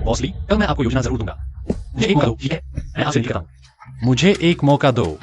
बॉसली, कल मैं आपको योजना जरूर दूंगा। मुझे एक मौका दो, ठीक है? मैं आपसे विनती करता हूँ। मुझे एक मौका दो।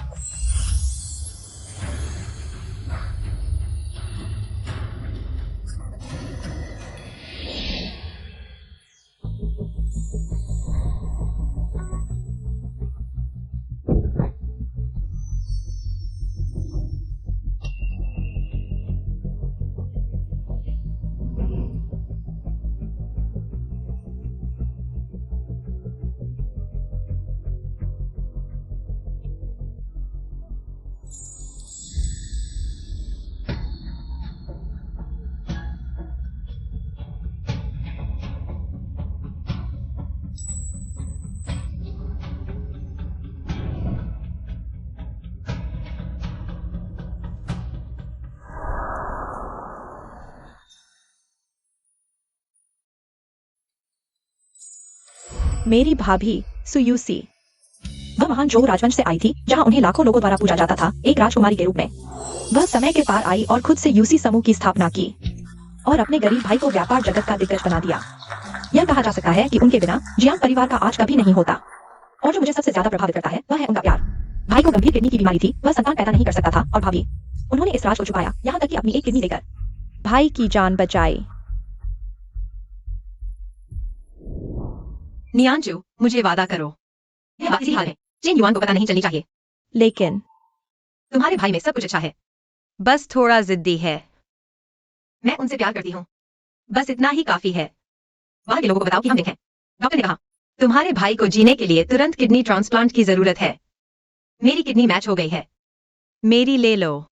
मेरी भाभी सुयूसी, वह महान जो राजवंश से आई थी जहां उन्हें लाखों लोगों द्वारा पूजा जाता था, एक राजकुमारी के रूप में। वह समय के पार आई और खुद से यूसी समूह की स्थापना की और अपने गरीब भाई को व्यापार जगत का दिग्गज बना दिया। यह कहा जा सकता है कि उनके बिना जियांग परिवार का आज कभी नहीं होता। और जो मुझे सबसे ज्यादा प्रभावित करता है वह है उनका प्यार। भाई को गंभीर किडनी की बीमारी थी, वह संतान पैदा नहीं कर सकता था और भाभी, उन्होंने इस राज को छुपाया, यहाँ तक कि अपनी एक किडनी देकर भाई की जान बचाई। नियांजू, मुझे वादा करो, यह बात इसी हाल है, चेन युआन को पता नहीं चलनी चाहिए। लेकिन तुम्हारे भाई में सब कुछ अच्छा है, बस थोड़ा जिद्दी है। मैं उनसे प्यार करती हूँ, बस इतना ही काफी है। वहां के लोगों को बताओ कि हम देखें। डॉक्टर ने कहा, तुम्हारे भाई को जीने के लिए तुरंत किडनी ट्रांसप्लांट की जरूरत है। मेरी किडनी मैच हो गई है, मेरी ले लो।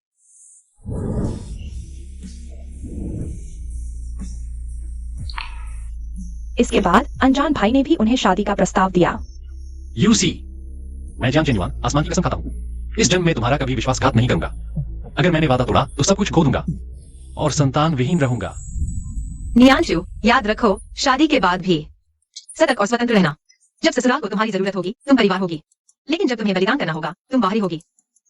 इसके बाद अनजान भाई ने भी उन्हें शादी का प्रस्ताव दिया। यूसी, मैं जियांग चेनयुआन आसमान की कसम खाता हूँ, इस जन्म में तुम्हारा कभी विश्वासघात नहीं करूंगा। अगर मैंने वादा तोड़ा तो सब कुछ खो दूंगा और संतान विहीन रहूंगा। नियांजू, याद रखो, शादी के बाद भी सतर्क और स्वतंत्र रहना। जब ससुराल को तुम्हारी जरूरत होगी, तुम परिवार होगी, लेकिन जब तुम्हें बलिदान करना होगा, तुम बाहरी होगी।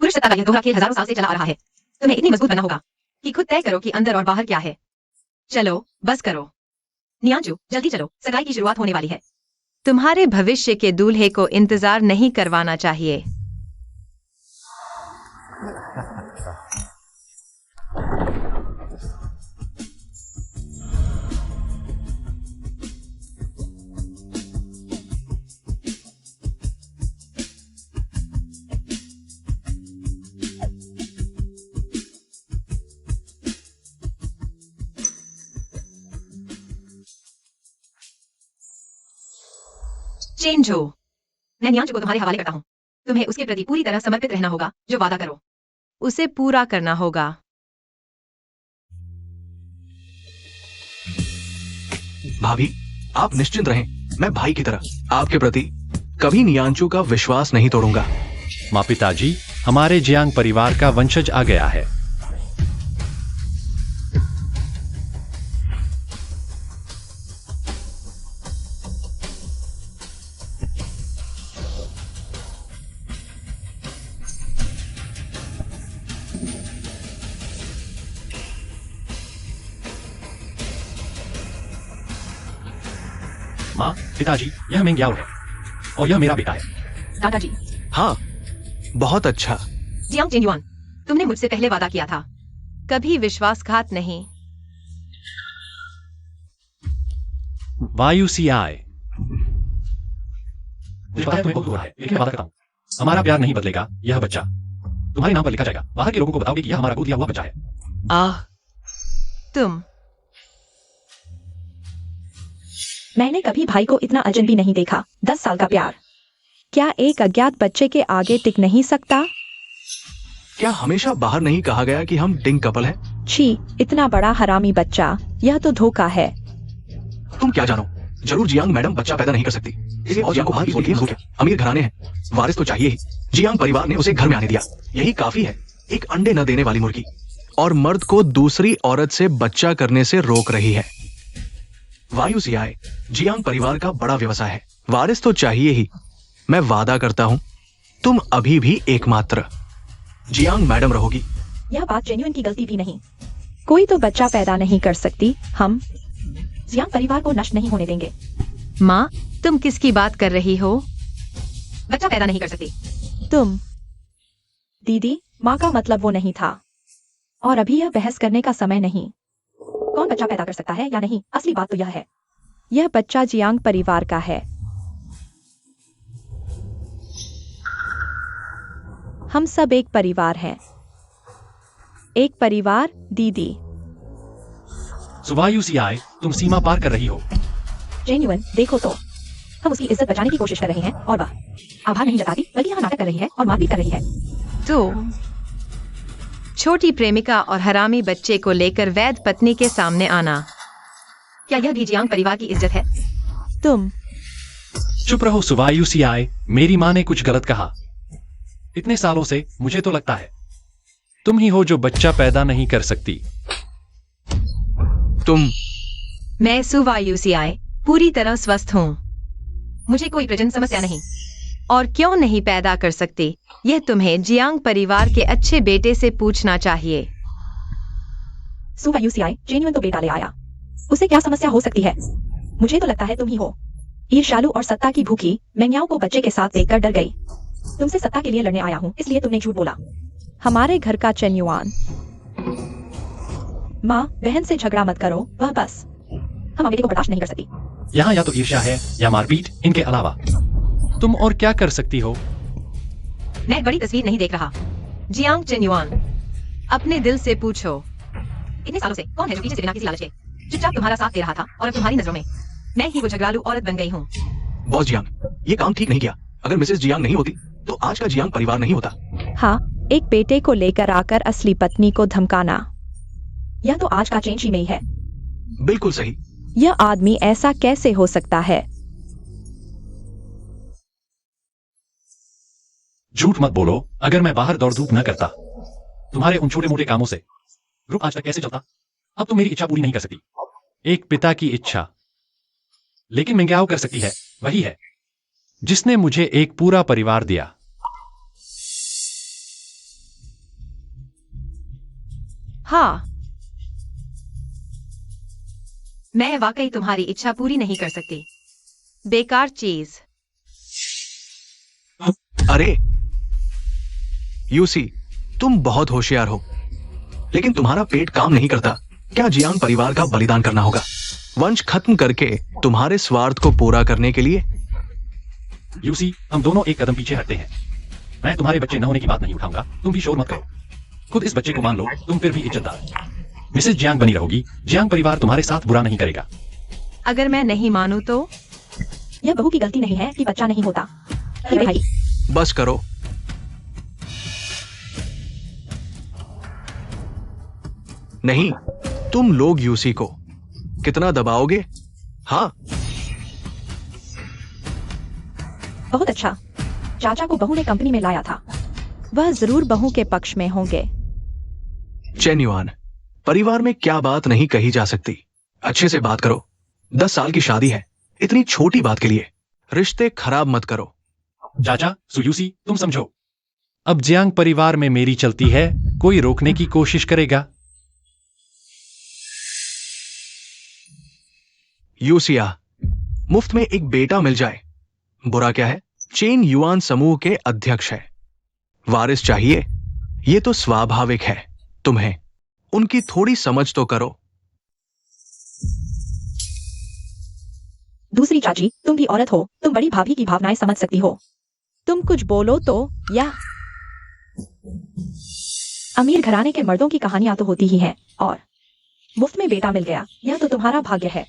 पुरुष सत्ता का यह दोहरा खेल हजारों साल से चला आ रहा है। तुम्हें इतनी मजबूत बनना होगा कि खुद तय करो कि अंदर और बाहर क्या है। चलो, बस करो। नियांजू, जल्दी चलो, सगाई की शुरुआत होने वाली है। तुम्हारे भविष्य के दूल्हे को इंतजार नहीं करवाना चाहिए। चेंजो, मैं नियांजू को तुम्हारे हवाले करता हूँ। तुम्हें उसके प्रति पूरी तरह समर्पित रहना होगा। जो वादा करो, उसे पूरा करना होगा। भाभी, आप निश्चिंत रहें। मैं भाई की तरह आपके प्रति कभी नियांजू का विश्वास नहीं तोड़ूंगा। माँ पिताजी, हमारे जियांग परिवार का वंशज आ गया है। माँ, पिताजी, यह मेंग्याओ है और यह मेरा बेटा है। दादाजी। हाँ, बहुत अच्छा। जियांग चेनयुआन, तुमने मुझसे पहले वादा किया था, कभी विश्वासघात नहीं। वायुसीआई, मुझे पता है तुम्हें बहुत बुरा है, लेकिन मैं वादा करता हूँ, हमारा प्यार नहीं बदलेगा। यह बच्चा तुम्हारे नाम पर लिखा जाएगा। बाहर के लोगों को बताओगे कि यह हमारा गोद लिया हुआ बच्चा है। तुम। मैंने कभी भाई को इतना अजनबी नहीं देखा। 10 साल का प्यार क्या एक अज्ञात बच्चे के आगे टिक नहीं सकता? क्या हमेशा बाहर नहीं कहा गया कि हम डिंग कपल हैं? छी, इतना बड़ा हरामी बच्चा, यह तो धोखा है। तुम क्या जानो, जरूर जियांग मैडम बच्चा पैदा नहीं कर सकती। इसे और जियांग को बाहर बोलती है, अमीर घराने हैं, वारिस तो चाहिए ही। जियांग परिवार ने उसे घर में आने दिया, यही काफी है। एक अंडे न देने वाली मुर्गी और मर्द को दूसरी औरत से बच्चा करने से रोक रही है। वायुसीआई जियांग परिवार का बड़ा व्यवसाय है, वारिस तो चाहिए ही। मैं वादा करता हूँ, तुम अभी भी एकमात्र जियांग मैडम रहोगी। यह बात जेन्युइन की गलती भी नहीं। कोई तो बच्चा पैदा नहीं कर सकती। हम जियांग परिवार को नष्ट नहीं होने देंगे। माँ, तुम किसकी बात कर रही हो? बच्चा पैदा नहीं कर सकती। तुम दीदी, माँ का मतलब वो नहीं था। और अभी यह बहस करने का समय नहीं। कौन बच्चा पैदा कर सकता है या नहीं, असली बात तो यह है, यह बच्चा जियांग परिवार का है। हम सब एक परिवार हैं। एक परिवार, दीदी। सुबह यूसीआई, तुम सीमा पार कर रही हो। जेन्युइन, देखो तो, हम उसकी इज्जत बचाने की कोशिश कर रहे हैं और वह आभार नहीं जताती, बल्कि यहाँ नाटक कर रही है और मारपीट कर रही है। तो छोटी प्रेमिका और हरामी बच्चे को लेकर वैध पत्नी के सामने आना, क्या यह भी जियांग परिवार की इज्जत है? तुम चुप रहो सुबह यूसीआई, मेरी माँ ने कुछ गलत कहा। इतने सालों से मुझे तो लगता है तुम ही हो जो बच्चा पैदा नहीं कर सकती। तुम मैं सुवा यूसीआई पूरी तरह स्वस्थ हूँ। मुझे कोई प्रजनन समस्या नहीं। और क्यों नहीं पैदा कर सकती, यह तुम्हें जियांग परिवार के अच्छे बेटे से पूछना चाहिए। सुबह यूसीआई, जेन्युइन तो बेटा ले आया, उसे क्या समस्या हो सकती है? मुझे तो लगता है तुम ही हो। ईर्ष्यालु और सत्ता की भूखी मेंग्याओ को बच्चे के साथ देखकर डर गई। तुमसे सत्ता के लिए लड़ने आया हूँ, इसलिए तुमने झूठ बोला। हमारे घर का चेन्युआन। माँ, बहन से झगड़ा मत करो, वह बस हम अकेले को बर्दाश्त नहीं कर सकती। यहाँ या तो ईर्ष्या है या मारपीट, इनके अलावा तुम और क्या कर सकती हो? मैं बड़ी तस्वीर नहीं देख रहा। जियांग चेन्युआन, अपने दिल से पूछो, इतने सालों से कौन है जो पीछे से बिना किसी लालच के चुपचाप तुम्हारा साथ दे रहा था, और अब तुम्हारी नजरों में मैं ही वो झगड़ालू औरत बन गई हूँ। बॉस जियांग, ये काम ठीक नहीं किया। अगर मिसेस जियांग नहीं होती तो आज का जियांग परिवार नहीं होता। हाँ, एक बेटे को लेकर आकर असली पत्नी को धमकाना, यह तो आज का चेंज ही में ही है। बिल्कुल सही। यह आदमी ऐसा कैसे हो सकता है? झूठ मत बोलो। अगर मैं बाहर दौड़ धूप न करता तुम्हारे उन छोटे मोटे कामों से, ग्रुप आज तक कैसे चलता? अब तुम मेरी इच्छा पूरी नहीं कर सकती, एक पिता की इच्छा। लेकिन मेंग्याओ कर सकती है, वही है जिसने मुझे एक पूरा परिवार दिया। हाँ, मैं वाकई तुम्हारी इच्छा पूरी नहीं कर सकती। बेकार चीज। अरे यूसी, तुम बहुत होशियार हो, लेकिन तुम्हारा पेट काम नहीं करता। क्या जियांग परिवार का बलिदान करना होगा, वंश खत्म करके तुम्हारे स्वार्थ को पूरा करने के लिए? यूसी, हम दोनों एक कदम पीछे हटते हैं। मैं तुम्हारे बच्चे न होने की बात नहीं उठाऊंगा, तुम भी शोर मत करो। खुद इस बच्चे को मान लो, तुम फिर भी इज्जतदार मिसेस जियांग बनी रहोगी। जियांग परिवार तुम्हारे साथ बुरा नहीं करेगा। अगर मैं नहीं मानूं तो? यह बहू की गलती नहीं है कि बच्चा नहीं होता। अरे भाई, बस करो। नहीं, तुम लोग यूसी को कितना दबाओगे? हाँ, बहुत अच्छा। चाचा को बहू ने कंपनी में लाया था, वह जरूर बहू के पक्ष में होंगे। चेन्युआन, परिवार में क्या बात नहीं कही जा सकती? अच्छे से बात करो। 10 साल की शादी है, इतनी छोटी बात के लिए रिश्ते खराब मत करो। चाचा, सुयूसी, तुम समझो। अब जियांग परिवार में मेरी चलती है, कोई रोकने की कोशिश करेगा? यूसिया, मुफ्त में एक बेटा मिल जाए, बुरा क्या है? चेन युआन समूह के अध्यक्ष है, वारिस चाहिए, ये तो स्वाभाविक है। तुम्हें उनकी थोड़ी समझ तो करो। दूसरी चाची, तुम भी औरत हो, तुम बड़ी भाभी की भावनाएं समझ सकती हो। तुम कुछ बोलो तो। या अमीर घराने के मर्दों की कहानियां तो होती ही हैं, और मुफ्त में बेटा मिल गया, यह तो तुम्हारा भाग्य है।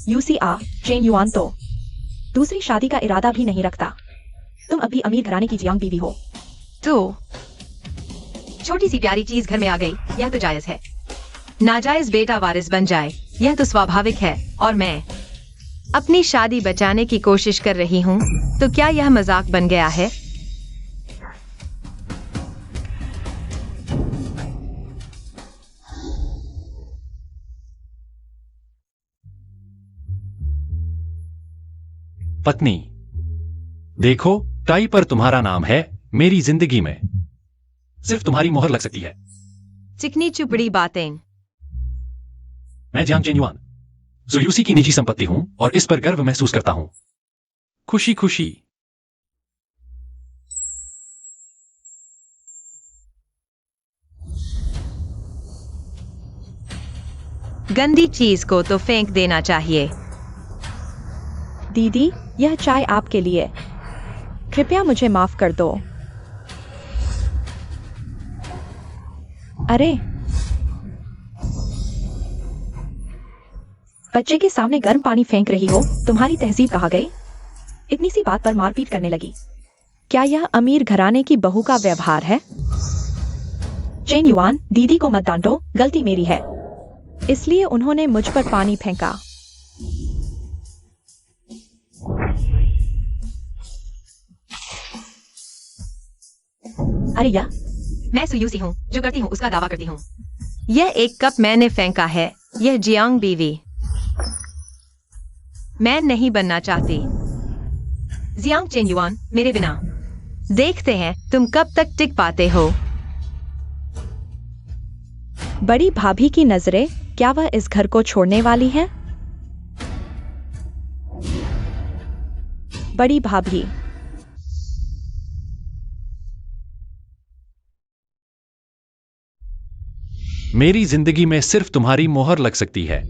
चेन युआन तो दूसरी शादी का इरादा भी नहीं रखता। तुम अभी अमीर घराने की जियांग बीवी हो। तो छोटी सी प्यारी चीज घर में आ गई, यह तो जायज है। नाजायज बेटा वारिस बन जाए, यह तो स्वाभाविक है। और मैं अपनी शादी बचाने की कोशिश कर रही हूँ, तो क्या यह मजाक बन गया है? पत्नी, देखो, टाई पर तुम्हारा नाम है। मेरी जिंदगी में सिर्फ तुम्हारी मोहर लग सकती है। चिकनी चुपड़ी बातें। मैं जियांग चेन्युआन, जो यूसी की निजी संपत्ति हूं और इस पर गर्व महसूस करता हूं। खुशी खुशी। गंदी चीज को तो फेंक देना चाहिए। दीदी, यह चाय आपके लिए। कृपया मुझे माफ कर दो। अरे, बच्चे के सामने गर्म पानी फेंक रही हो, तुम्हारी तहजीब कहाँ गई? इतनी सी बात पर मारपीट करने लगी। क्या यह अमीर घराने की बहू का व्यवहार है? चेन युआन, दीदी को मत डांटो, गलती मेरी है। इसलिए उन्होंने मुझ पर पानी फेंका। अरे या, मैं सुयूसी हूँ, जो करती हूँ उसका दावा करती हूँ। यह एक कप मैंने फेंका है। यह जियांग बीवी। मैं नहीं बनना चाहती। जियांग चेन युआन, मेरे बिना। देखते हैं तुम कब तक टिक पाते हो। बड़ी भाभी की नजरें, क्या वह इस घर को छोड़ने वाली है? बड़ी भाभी। मेरी जिंदगी में सिर्फ तुम्हारी मोहर लग सकती है।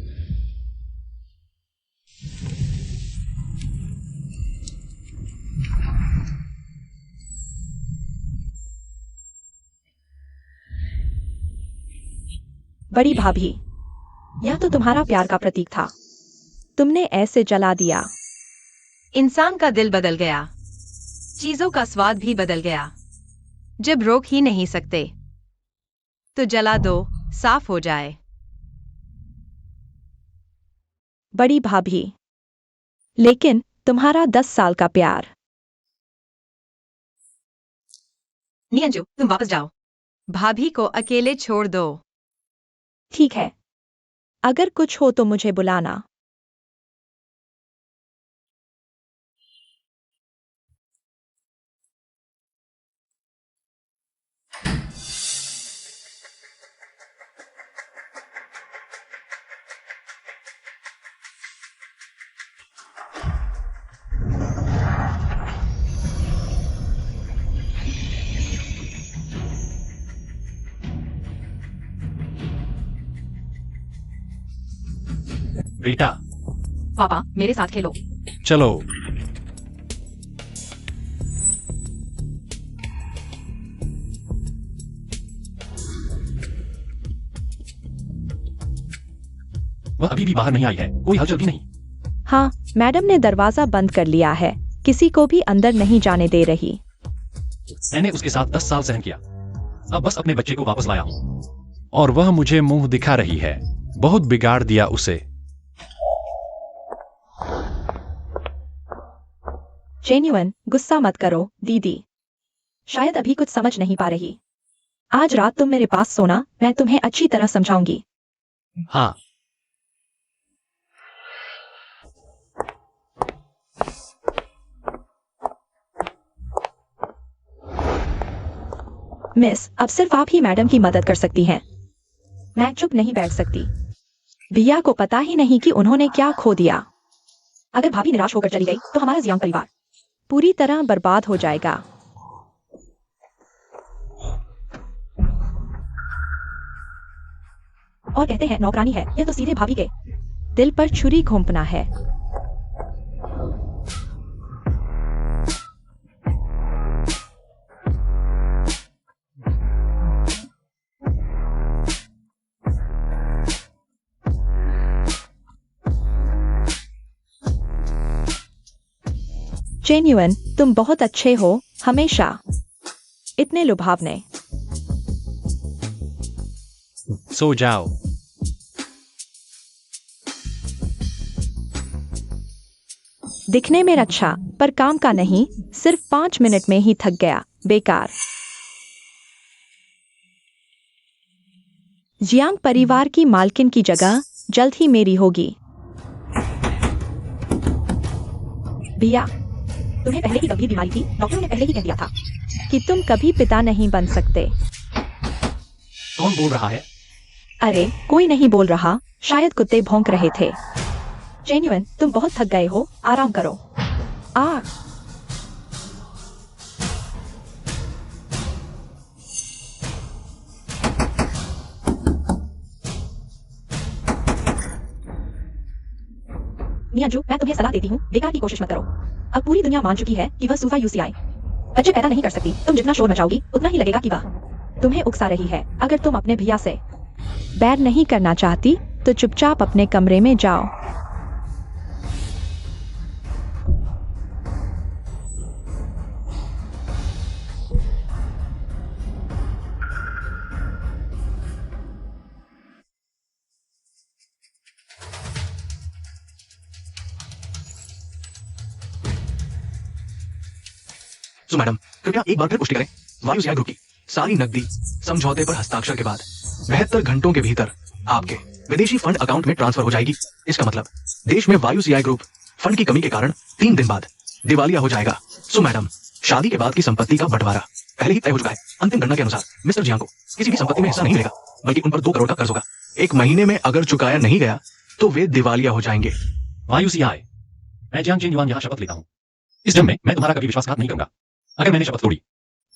बड़ी भाभी, यह तो तुम्हारा प्यार का प्रतीक था। तुमने ऐसे जला दिया। इंसान का दिल बदल गया, चीजों का स्वाद भी बदल गया। जब रोक ही नहीं सकते तो जला दो, साफ हो जाए। बड़ी भाभी, लेकिन तुम्हारा 10 साल का प्यार। नियंजू, तुम वापस जाओ। भाभी को अकेले छोड़ दो। ठीक है, अगर कुछ हो तो मुझे बुलाना। बेटा, पापा, मेरे साथ खेलो। चलो। वह अभी भी बाहर नहीं आई है, कोई हलचल भी नहीं। हाँ, मैडम ने दरवाजा बंद कर लिया है, किसी को भी अंदर नहीं जाने दे रही। मैंने उसके साथ 10 साल सहन किया, अब बस अपने बच्चे को वापस लाया हूं। और वह मुझे मुंह दिखा रही है। बहुत बिगाड़ दिया उसे। जेन्युइन, गुस्सा मत करो दीदी। शायद अभी कुछ समझ नहीं पा रही। आज रात तुम मेरे पास सोना, मैं तुम्हें अच्छी तरह समझाऊंगी। हाँ। मिस, अब सिर्फ आप ही मैडम की मदद कर सकती हैं। मैं चुप नहीं बैठ सकती। भैया को पता ही नहीं कि उन्होंने क्या खो दिया। अगर भाभी निराश होकर चली गई तो हमारा जियांग परिवार पूरी तरह बर्बाद हो जाएगा। और कहते हैं नौकरानी है, यह तो सीधे भाभी के दिल पर छुरी घोंपना है। जेन्युइन, तुम बहुत अच्छे हो, हमेशा इतने लुभावने। सो जाओ। दिखने में अच्छा, पर काम का नहीं। सिर्फ 5 मिनट में ही थक गया, बेकार। जियांग परिवार की मालकिन की जगह जल्द ही मेरी होगी। भैया, तुम्हें पहले ही गंभीर बीमारी थी, डॉक्टरों ने पहले ही कह दिया था कि तुम कभी पिता नहीं बन सकते। कौन बोल रहा है? अरे, कोई नहीं बोल रहा, शायद कुत्ते भौंक रहे थे। जेन्युइन, तुम बहुत थक गए हो, आराम करो। आ नियांजू, मैं तुम्हें सलाह देती हूँ, बेकार की कोशिश मत करो। अब पूरी दुनिया मान चुकी है कि वह सूफा यूसीआई बच्चे पैदा नहीं कर सकती। तुम जितना शोर मचाओगी उतना ही लगेगा कि वह तुम्हें उकसा रही है। अगर तुम अपने भैया से बैर नहीं करना चाहती तो चुपचाप अपने कमरे में जाओ। सो मैडम, कृपया एक बार फिर पुष्टि करें। वायुसेना ग्रुप की सारी नकदी समझौते पर हस्ताक्षर के बाद 72 घंटों के भीतर आपके विदेशी फंड अकाउंट में ट्रांसफर हो जाएगी। इसका मतलब देश में वायुसेना ग्रुप फंड की कमी के कारण 3 दिन बाद दिवालिया हो जाएगा। सो मैडम, शादी के बाद की संपत्ति का बंटवारा पहले ही तय हो चुका है। अंतिम गणना के अनुसार मिस्टर जियांग को किसी भी संपत्ति में हिस्सा नहीं मिलेगा, बल्कि उन पर 2 करोड़ का कर्ज होगा। 1 महीने में अगर चुकाया नहीं गया तो वे दिवालिया हो जाएंगे। वायुसीआई, मैं जियांग चेन युआन यहाँ शपथ लेता हूँ। इस जन्म में मैं तुम्हारा कभी विश्वासघात नहीं करूंगा। अगर मैंने शपथ तोड़ी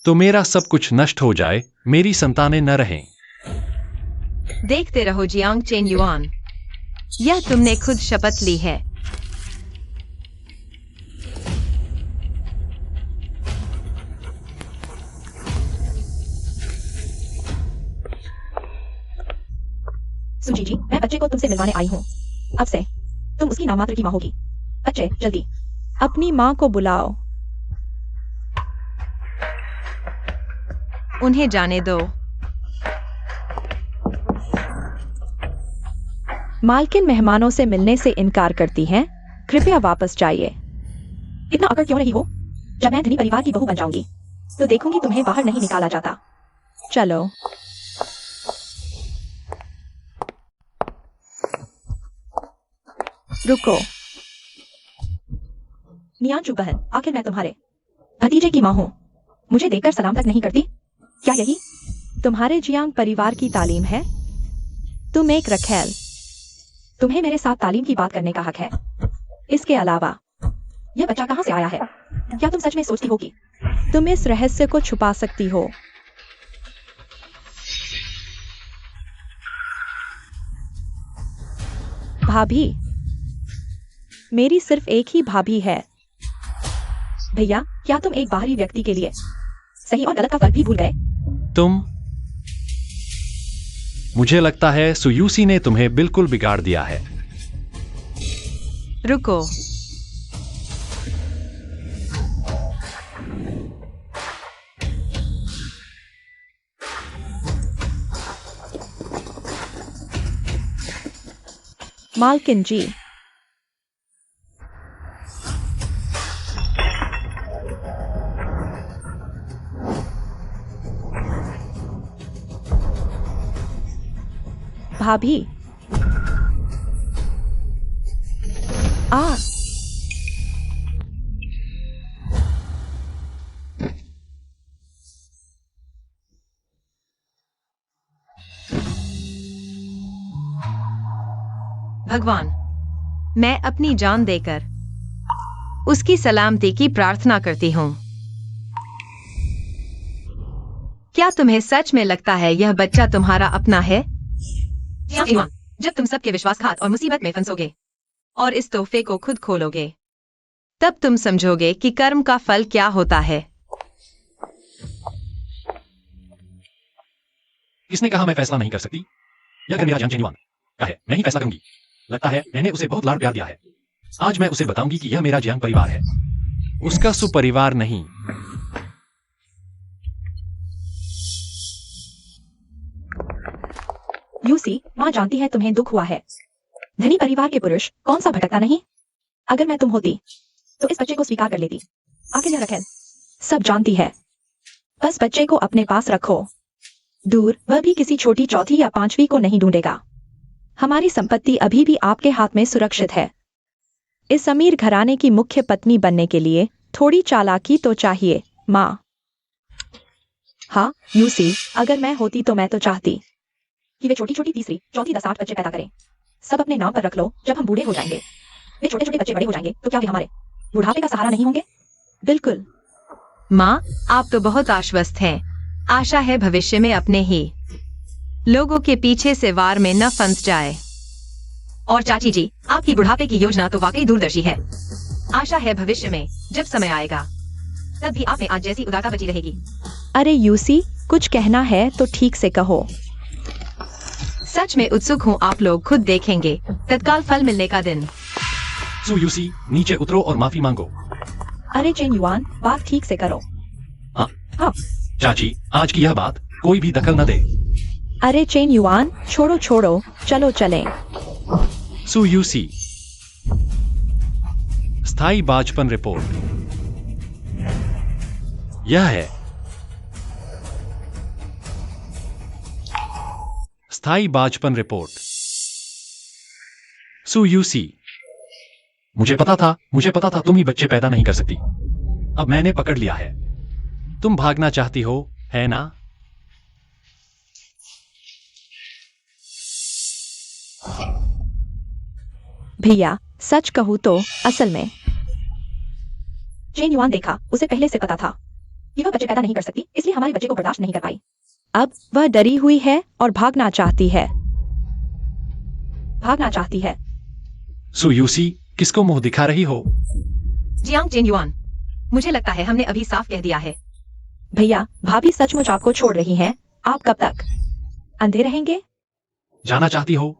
तो मेरा सब कुछ नष्ट हो जाए, मेरी संतानें न रहें। देखते रहो जियांग चेन युआन, यह तुमने खुद शपथ ली है। सुजी जी, मैं बच्चे को तुमसे मिलवाने आई हूँ। अब से तुम उसकी नामात्र की माँ होगी। बच्चे, जल्दी अपनी माँ को बुलाओ। उन्हें जाने दो। मालकिन मेहमानों से मिलने से इनकार करती हैं। कृपया वापस जाइए। इतना अकड़ क्यों रही हो? जब मैं धनी परिवार की बहू बन जाऊंगी तो देखूंगी तुम्हें बाहर नहीं निकाला जाता। चलो। रुको। नियांजू बहन, आखिर मैं तुम्हारे भतीजे की माँ हूँ। मुझे देखकर सलाम तक नहीं करती? क्या यही तुम्हारे जियांग परिवार की तालीम है? तुम एक रखेल, तुम्हें मेरे साथ तालीम की बात करने का हक है। इसके अलावा यह बच्चा कहाँ से आया है? क्या तुम सच में सोचती हो कि तुम इस रहस्य को छुपा सकती हो? भाभी, मेरी सिर्फ एक ही भाभी है। भैया, क्या तुम एक बाहरी व्यक्ति के लिए सही और गलत का फर्क भी भूल गए? मुझे लगता है सुयूसी ने तुम्हें बिल्कुल बिगाड़ दिया है। रुको। मालकिन जी, भाभी, आ भगवान, मैं अपनी जान देकर उसकी सलामती की प्रार्थना करती हूँ। क्या तुम्हें सच में लगता है यह बच्चा तुम्हारा अपना है? जब तुम सबके विश्वासघात और मुसीबत में फंसोगे और इस तोहफे को खुद खोलोगे, तब तुम समझोगे कि कर्म का फल क्या होता है। किसने कहा मैं फैसला नहीं कर सकती? यह घर मेरा जियांग चेन युआन का है, मैं ही फैसला करूंगी। लगता है मैंने उसे बहुत लाड प्यार दिया है। आज मैं उसे बताऊंगी कि यह मेरा जियांग परिवार है, उसका सुपरिवार नहीं। यूसी, माँ जानती है तुम्हें दुख हुआ है। धनी परिवार के पुरुष कौन सा भटकता नहीं? अगर मैं तुम होती तो इस बच्चे को स्वीकार कर लेती। आखिर यह रखेल सब जानती है। बस बच्चे को अपने पास रखो। दूर, वह भी किसी छोटी चौथी या पांचवी को नहीं ढूंढेगा। हमारी संपत्ति अभी भी आपके हाथ में सुरक्षित है। इस अमीर घराने की मुख्य पत्नी बनने के लिए थोड़ी चालाकी तो चाहिए, माँ। हाँ यूसी, अगर मैं होती तो मैं तो चाहती कि वे छोटी छोटी तीसरी चौथी 10 8 बच्चे पैदा करें। सब अपने नाम पर रख लो जब हम बूढ़े हो जाएंगे। वे छोटे छोटे बच्चे बड़े हो जाएंगे तो क्या वे हमारे बुढ़ापे का सहारा नहीं होंगे? बिल्कुल। माँ, आप तो बहुत आश्वस्त हैं। आशा है भविष्य में अपने ही लोगों के पीछे से वार में न फंस जाए। और चाची जी, आपकी बुढ़ापे की योजना तो वाकई दूरदर्शी है। आशा है भविष्य में जब समय आएगा तब भी आप में आज जैसी उदारता बची रहेगी। अरे यूसी, कुछ कहना है तो ठीक से कहो। सच में उत्सुक हूँ, आप लोग खुद देखेंगे तत्काल फल मिलने का दिन। सु यूसी, नीचे उतरो और माफी मांगो। अरे चेन युआन, बात ठीक से करो। हाँ हाँ। चाची, आज की यह बात कोई भी दखल न दे। अरे चेन युआन, छोड़ो छोड़ो, चलो चलें। सु यूसी, स्थायी बाजपन रिपोर्ट यह है। स्थायी बाजपन रिपोर्ट। सु यूसी, मुझे पता था तुम ही बच्चे पैदा नहीं कर सकती। अब मैंने पकड़ लिया है। तुम भागना चाहती हो, है ना? भैया, सच कहूँ तो असल में चेन युआन देखा, उसे पहले से पता था कि वह बच्चे पैदा नहीं कर सकती, इसलिए हमारे बच्चे को बर्दाश्त नहीं कर पाई। अब वह डरी हुई है और भागना चाहती है। सु यूसी, किसको मुंह दिखा रही हो? जियांग चेन युआन, मुझे लगता है हमने अभी साफ कह दिया है। भैया, भाभी सचमुच आपको छोड़ रही हैं। आप कब तक अंधे रहेंगे? जाना चाहती हो?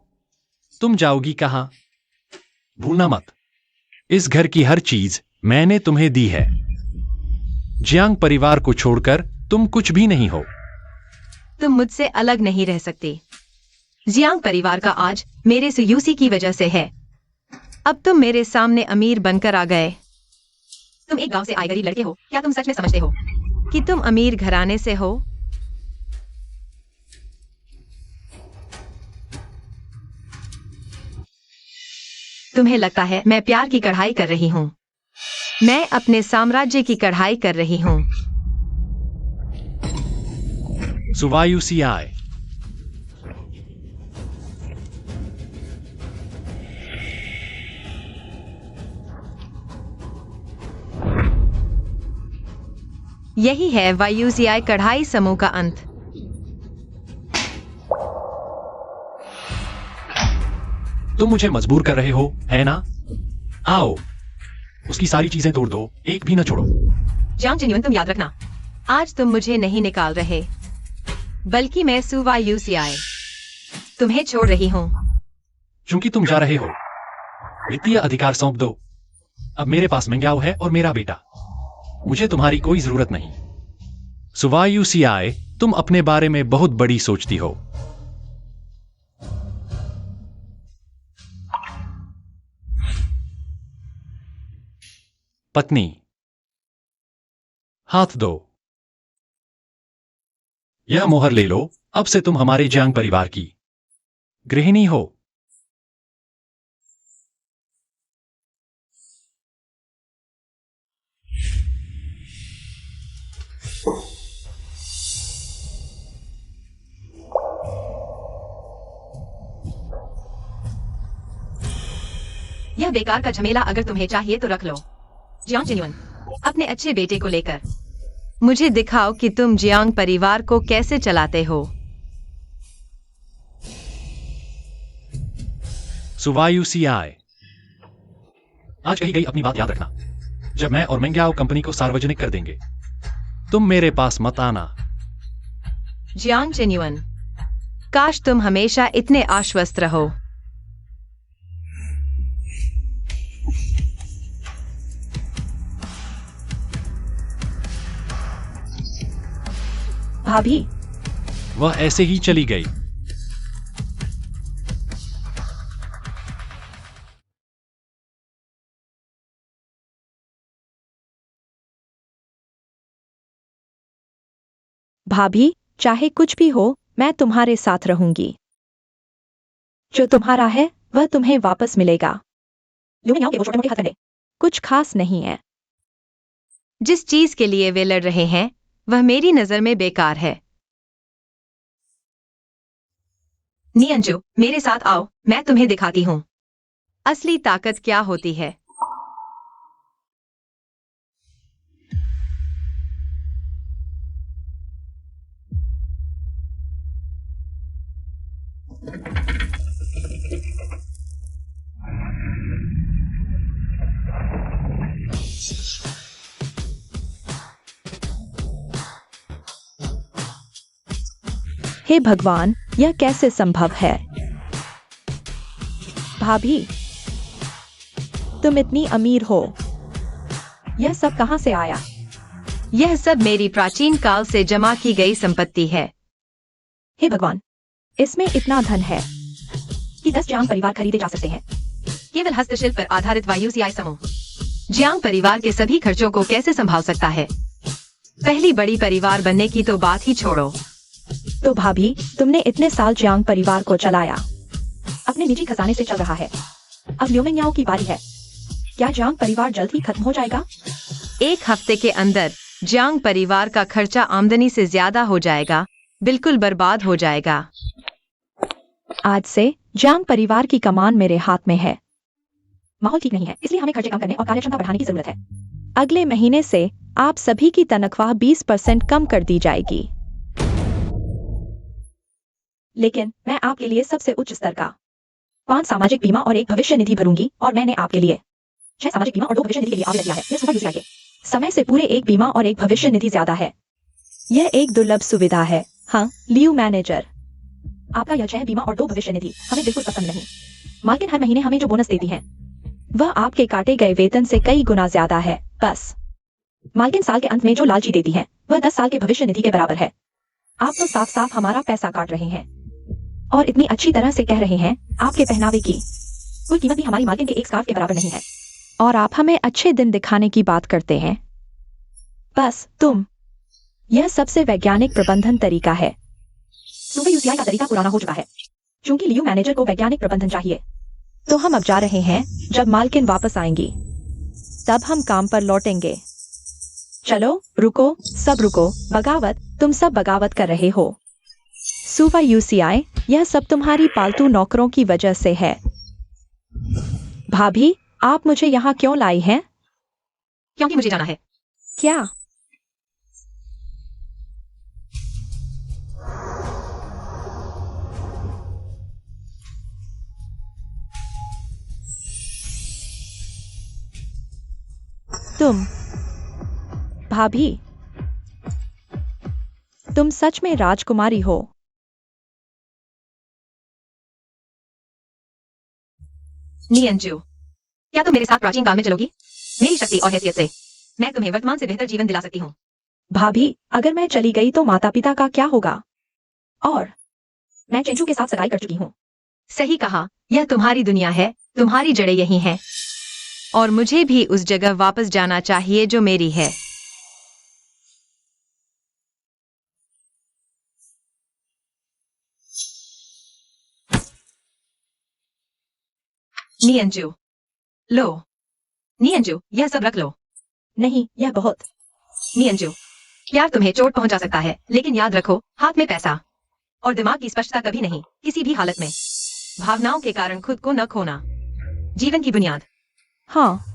तुम जाओगी कहां? भूलना मत, इस घर की हर चीज मैंने तुम्हें दी है। जियांग परिवार को छोड़कर तुम कुछ भी नहीं हो। तुम मुझसे अलग नहीं रह सकती। जियांग परिवार का आज मेरे से यूसी की वजह से है। अब तुम मेरे सामने अमीर बनकर आ गए। तुम एक गांव से आए गरीब लड़के हो। क्या तुम सच में समझते हो कि तुम अमीर घराने से हो? तुम्हें लगता है मैं प्यार की कढ़ाई कर रही हूँ? मैं अपने साम्राज्य की कढ़ाई कर रही हूँ। सुवायुसीआई, यही है वायुसीआई कढ़ाई समूह का अंत। तुम मुझे मजबूर कर रहे हो, है ना? आओ, उसकी सारी चीजें तोड़ दो, एक भी न छोड़ो। जियांग चेन युआन, तुम याद रखना, आज तुम मुझे नहीं निकाल रहे, बल्कि मैं सुवा यूसीआई तुम्हें छोड़ रही हूँ। चूंकि तुम जा रहे हो, वित्तीय अधिकार सौंप दो। अब मेरे पास मेंग्याओ है और मेरा बेटा। मुझे तुम्हारी कोई जरूरत नहीं। सुवायुसीआई, तुम अपने बारे में बहुत बड़ी सोचती हो। पत्नी, हाथ दो। यह मोहर ले लो, अब से तुम हमारे जियांग परिवार की गृहिणी हो। यह बेकार का झमेला अगर तुम्हें चाहिए तो रख लो। जियांग चेन युआन, अपने अच्छे बेटे को लेकर मुझे दिखाओ कि तुम जियांग परिवार को कैसे चलाते हो। सुवायुसीआई, आज कही गई अपनी बात याद रखना। जब मैं और मेंग्याओ कंपनी को सार्वजनिक कर देंगे, तुम मेरे पास मत आना। जियांग चेन युआन, काश तुम हमेशा इतने आश्वस्त रहो। भाभी, वह ऐसे ही चली गई। भाभी, चाहे कुछ भी हो, मैं तुम्हारे साथ रहूंगी। जो तुम्हारा है वह तुम्हें वापस मिलेगा। लुमियाओ के वो छोटे मोटे हथकंडे कुछ खास नहीं है। जिस चीज के लिए वे लड़ रहे हैं वह मेरी नजर में बेकार है। नियंजू, मेरे साथ आओ, मैं तुम्हें दिखाती हूँ। असली ताकत क्या होती है? हे भगवान, यह कैसे संभव है? भाभी, तुम इतनी अमीर हो, यह सब कहां से आया? यह सब मेरी प्राचीन काल से जमा की गई संपत्ति है। हे भगवान, इसमें इतना धन है कि 10 जियांग परिवार खरीदे जा सकते हैं। केवल हस्तशिल्प पर आधारित वायुसीआई समूह जियांग परिवार के सभी खर्चों को कैसे संभाल सकता है? पहली बड़ी परिवार बनने की तो बात ही छोड़ो। तो भाभी, तुमने इतने साल जियांग परिवार को चलाया, अपने निजी खजाने से चल रहा है। अब ल्यूमिंग की बारी है। क्या जियांग परिवार जल्द ही खत्म हो जाएगा? 1 हफ्ते के अंदर जियांग परिवार का खर्चा आमदनी से ज्यादा हो जाएगा, बिल्कुल बर्बाद हो जाएगा। आज से जियांग परिवार की कमान मेरे हाथ में है। माहौल ठीक नहीं है, इसलिए हमें खर्चे कम करने और कार्यक्षमता बढ़ाने की जरूरत है। अगले महीने से आप सभी की तनख्वाह 20% कम कर दी जाएगी। लेकिन मैं आपके लिए सबसे उच्च स्तर का 5 सामाजिक बीमा और 1 भविष्य निधि भरूंगी, और मैंने आपके लिए 6 सामाजिक बीमा और 2 भविष्य निधि के लिए आवेदन किया है। यह सुपर यूसीआई के समय से पूरे 1 बीमा और 1 भविष्य निधि ज्यादा है। यह एक दुर्लभ सुविधा है। हाँ, लियू मैनेजर, आपका यह 6 बीमा और 2 भविष्य निधि हमें बिल्कुल पसंद नहीं। मालकिन हर महीने हमें जो बोनस देती है वह आपके काटे गए वेतन से कई गुना ज्यादा है। बस मालकिन साल के अंत में जो लालची देती है वह 10 साल के भविष्य निधि के बराबर है। आप तो साफ साफ हमारा पैसा काट रहे हैं और इतनी अच्छी तरह से कह रहे हैं आपके पहनावे की कोई कीमत भी हमारी मालकिन के एक स्कार्फ के बराबर नहीं है, और आप हमें अच्छे दिन दिखाने की बात करते हैं। बस तुम, यह सबसे वैज्ञानिक प्रबंधन तरीका है। सुपर यूसीआई का तरीका पुराना हो चुका है। चूंकि लियू मैनेजर को वैज्ञानिक प्रबंधन चाहिए, तो हम अब जा रहे हैं। जब मालकिन वापस आएंगी तब हम काम पर लौटेंगे। चलो रुको, सब रुको। बगावत, तुम सब बगावत कर रहे हो। सुपर यूसीआई, यह सब तुम्हारी पालतू नौकरों की वजह से है। भाभी, आप मुझे यहाँ क्यों लाई हैं? क्योंकि मुझे जाना है। क्या? तुम, भाभी, तुम सच में राजकुमारी हो। नियंजू, क्या तुम मेरे साथ प्राचीन काल में चलोगी? मेरी शक्ति और हैसियत से मैं तुम्हें वर्तमान से बेहतर जीवन दिला सकती हूँ। भाभी, अगर मैं चली गई तो माता पिता का क्या होगा? और मैं चेंचू के साथ सगाई कर चुकी हूँ। सही कहा, यह तुम्हारी दुनिया है, तुम्हारी जड़ें यही हैं। और मुझे भी उस जगह वापस जाना चाहिए जो मेरी है। नियंजू, लो। नियंजू, यह सब रख लो। नहीं, यह बहुत। नियंजू, प्यार तुम्हें चोट पहुंचा सकता है, लेकिन याद रखो, हाथ में पैसा और दिमाग की स्पष्टता कभी नहीं, किसी भी हालत में। भावनाओं के कारण खुद को न खोना, जीवन की बुनियाद। हाँ,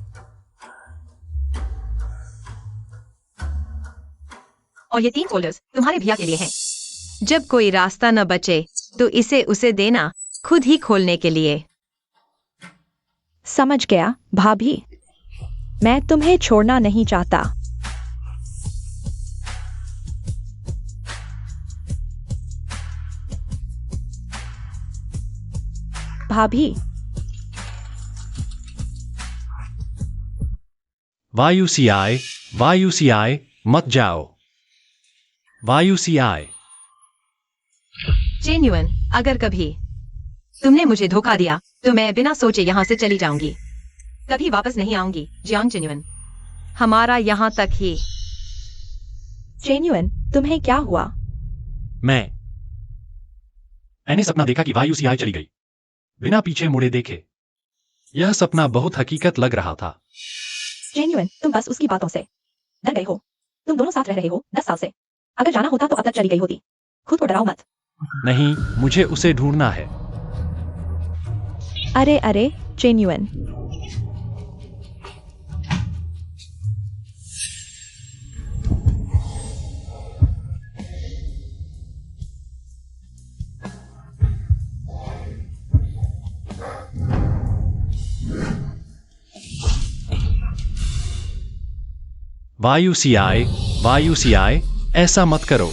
और ये 3 फोल्डर्स तुम्हारे भैया के लिए हैं। जब कोई रास्ता न बचे तो इसे उसे देना, खुद ही खोलने के लिए। समझ गया भाभी, मैं तुम्हें छोड़ना नहीं चाहता। भाभी, वायुसीआई, मत जाओ। वायुसीआई, जेन्युइन, अगर कभी तुमने मुझे धोखा दिया तो मैं बिना सोचे यहाँ से चली जाऊंगी, कभी वापस नहीं आऊंगी। जियांग जेन्युइन, हमारा यहाँ तक ही। जेन्युइन, तुम्हें क्या हुआ? मैंने सपना देखा कि वायुसीआई चली गई, बिना पीछे मुड़े देखे। यह सपना बहुत हकीकत लग रहा था। जेन्युइन, तुम बस उसकी बातों से डर गए हो। तुम दोनों साथ रह रहे हो 10 साल से। अगर जाना होता तो अब तक चली गई होती। खुद को डराओ मत। नहीं, मुझे उसे ढूंढना है। अरे अरे, जेन्युइन। वायु ऐसा मत करो।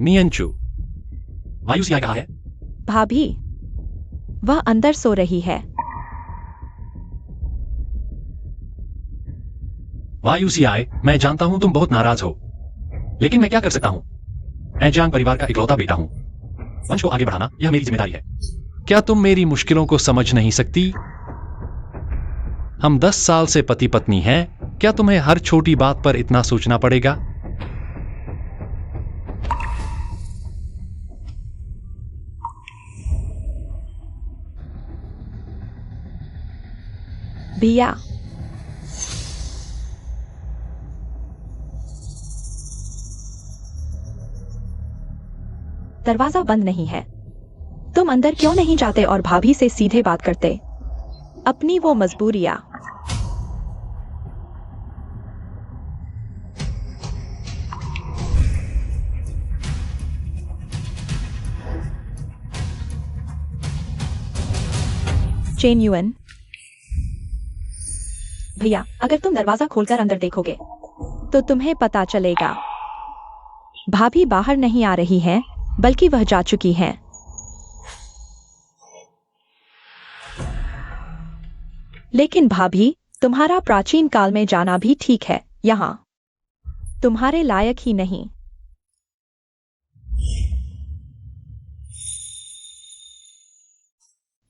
नियंचू, वायु कहाँ है? भाभी, वह अंदर सो रही है। वायु मैं जानता हूं तुम बहुत नाराज हो, लेकिन मैं क्या कर सकता हूं? मैं जियांग परिवार का इकलौता बेटा हूं। वंश को आगे बढ़ाना यह मेरी जिम्मेदारी है। क्या तुम मेरी मुश्किलों को समझ नहीं सकती? हम 10 साल से पति पत्नी हैं। क्या तुम्हें हर छोटी बात पर इतना सोचना पड़ेगा? भैया, दरवाजा बंद नहीं है। तुम अंदर क्यों नहीं जाते और भाभी से सीधे बात करते? अपनी वो मजबूरियां। जेन्युइन। भैया, अगर तुम दरवाजा खोलकर अंदर देखोगे तो तुम्हें पता चलेगा भाभी बाहर नहीं आ रही हैं, बल्कि वह जा चुकी हैं। लेकिन भाभी, तुम्हारा प्राचीन काल में जाना भी ठीक है, यहां तुम्हारे लायक ही नहीं।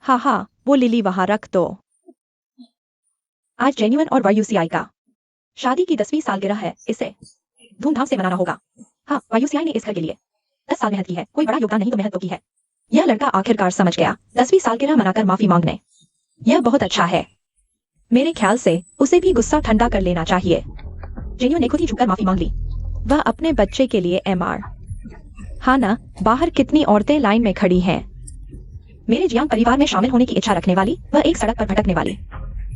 हाँ हाँ, वो लिली वहां रख दो। आज जेन्युइन और वायुसीआई का शादी की 10वीं सालगिरह है। इसे धूमधाम से मनाना होगा। हाँ, वायुसीआई ने इस घर के लिए 10 साल मेहनत की है। कोई बड़ा योगदान नहीं तो मेहनत तो की है। यह लड़का आखिरकार समझ गया। 10वीं सालगिरह मनाकर माफी मांगने, यह बहुत अच्छा है। मेरे ख्याल से उसे भी गुस्सा ठंडा कर लेना चाहिए। जेन्युइन ने खुद ही झुककर माफी मांग ली। वह अपने बच्चे के लिए एमआर। हाँ ना, बाहर कितनी औरतें लाइन में खड़ी हैं। मेरे जियांग परिवार में शामिल होने की इच्छा रखने वाली, वह एक सड़क पर भटकने वाली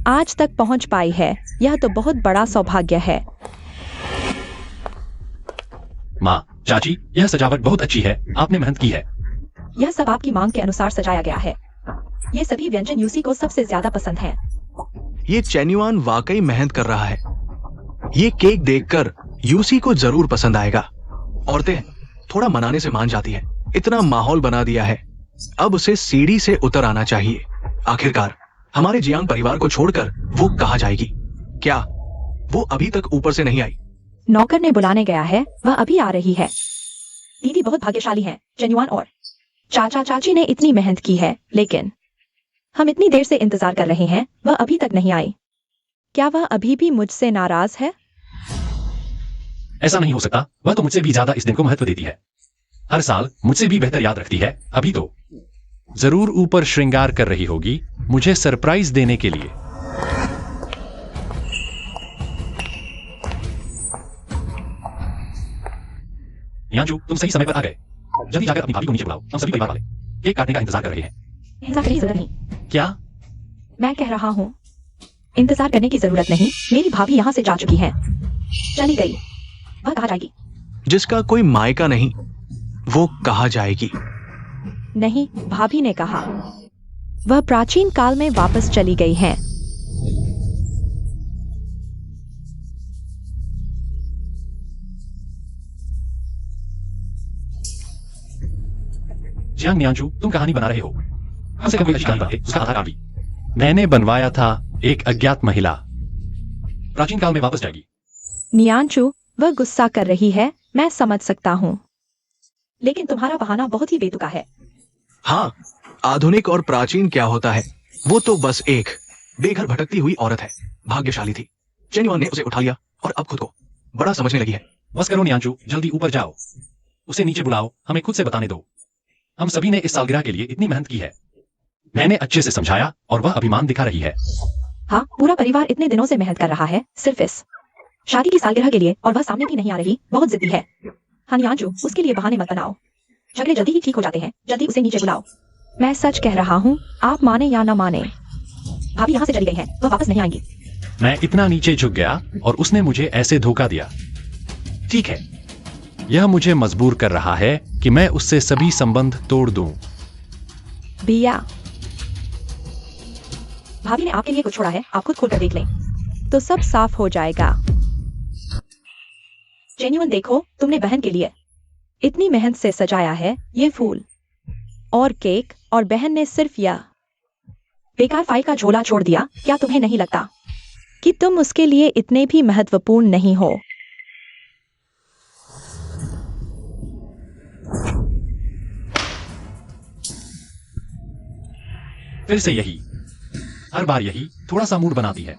आज तक पहुंच पाई है। यह तो बहुत बड़ा सौभाग्य है। माँ, चाची, यह सजावट बहुत अच्छी है। आपने मेहनत की है। यह सब आपकी मांग के अनुसार सजाया गया है। ये सभी व्यंजन यूसी को सबसे ज्यादा पसंद हैं। ये चेन्युआन वाकई मेहनत कर रहा है। ये केक देखकर यूसी को जरूर पसंद आएगा। औरतें थोड़ा मनाने से मान जाती है। इतना माहौल बना दिया है, अब उसे सीढ़ी से उतर आना चाहिए। आखिरकार हमारे जियांग परिवार को छोड़कर वो कहाँ जाएगी? क्या वो अभी तक ऊपर से नहीं आई? नौकर ने बुलाने गया है, वह अभी आ रही है। दीदी बहुत भाग्यशाली हैं। जेन्युइन और चाचा चाची ने इतनी मेहनत की है, लेकिन हम इतनी देर से इंतजार कर रहे हैं, वह अभी तक नहीं आई। क्या वह अभी भी मुझसे नाराज है? ऐसा नहीं हो सकता। वह तो मुझसे भी ज्यादा इस दिन को महत्व देती है। हर साल मुझसे भी बेहतर याद रखती है। अभी तो जरूर ऊपर श्रृंगार कर रही होगी मुझे सरप्राइज देने के लिए। यांजू, तुम सही समय पर आ गए। जल्दी जाकर अपनी भाभी को नीचे बुलाओ। हम सभी परिवार वाले केक काटने का इंतजार कर रहे हैं। इंतजार करने की जरूरत नहीं। क्या? मैं कह रहा हूँ, इंतजार करने की जरूरत नहीं। मेरी भाभी यहाँ से जा चुकी है, चली गई। वह कहाँ जाएगी? जिसका कोई मायका नहीं, वो कहाँ जाएगी? नहीं, भाभी ने कहा वह प्राचीन काल में वापस चली गई हैं। जियांग नियांजू, तुम कहानी बना रहे हो। हमसे कभी अच्छी कहानी बनाते, उसका आधार कार्ड भी मैंने बनवाया था। एक अज्ञात महिला प्राचीन काल में वापस जाएगी। नियांचू, वह गुस्सा कर रही है, मैं समझ सकता हूँ, लेकिन तुम्हारा बहाना बहुत ही बेतुका है। हाँ, आधुनिक और प्राचीन क्या होता है? वो तो बस एक बेघर भटकती हुई औरत है। भाग्यशाली थी। जेन्युइन ने उसे उठा लिया और अब खुद को बड़ा समझने लगी है। बस करो नियांजू, जल्दी ऊपर जाओ। उसे नीचे बुलाओ, हमें खुद से बताने दो। हम सभी ने इस सालगिरह के लिए इतनी मेहनत की है। मैंने अच्छे से समझाया और वह अभिमान दिखा रही है। हाँ, पूरा परिवार इतने दिनों से मेहनत कर रहा है सिर्फ इस शादी की सालगिरह के लिए, और वह सामने भी नहीं आ रही। बहुत जिद्दी है। हाँ नियांजू, उसके लिए बहाने मत बनाओ। झगड़े जल्दी ही ठीक हो जाते हैं। जल्दी उसे नीचे बुलाओ। मैं सच कह रहा हूँ, आप माने या न माने, भाभी यहाँ से चली गई है, वह वापस नहीं आएंगी। मैं इतना नीचे झुक गया और उसने मुझे ऐसे धोखा दिया। ठीक है, यह मुझे मजबूर कर रहा है कि मैं उससे सभी संबंध तोड़ दूं। भैया, भाभी ने आपके लिए कुछ छोड़ा है, आप खुद खोल कर देख लें तो सब साफ हो जाएगा। जेन्युइन देखो, तुमने बहन के लिए इतनी मेहनत से सजाया है ये फूल और केक, और बहन ने सिर्फ यह बेकार फाइल का झोला छोड़ दिया। क्या तुम्हें नहीं लगता कि तुम उसके लिए इतने भी महत्वपूर्ण नहीं हो? फिर से यही, हर बार यही थोड़ा सा मूड बनाती है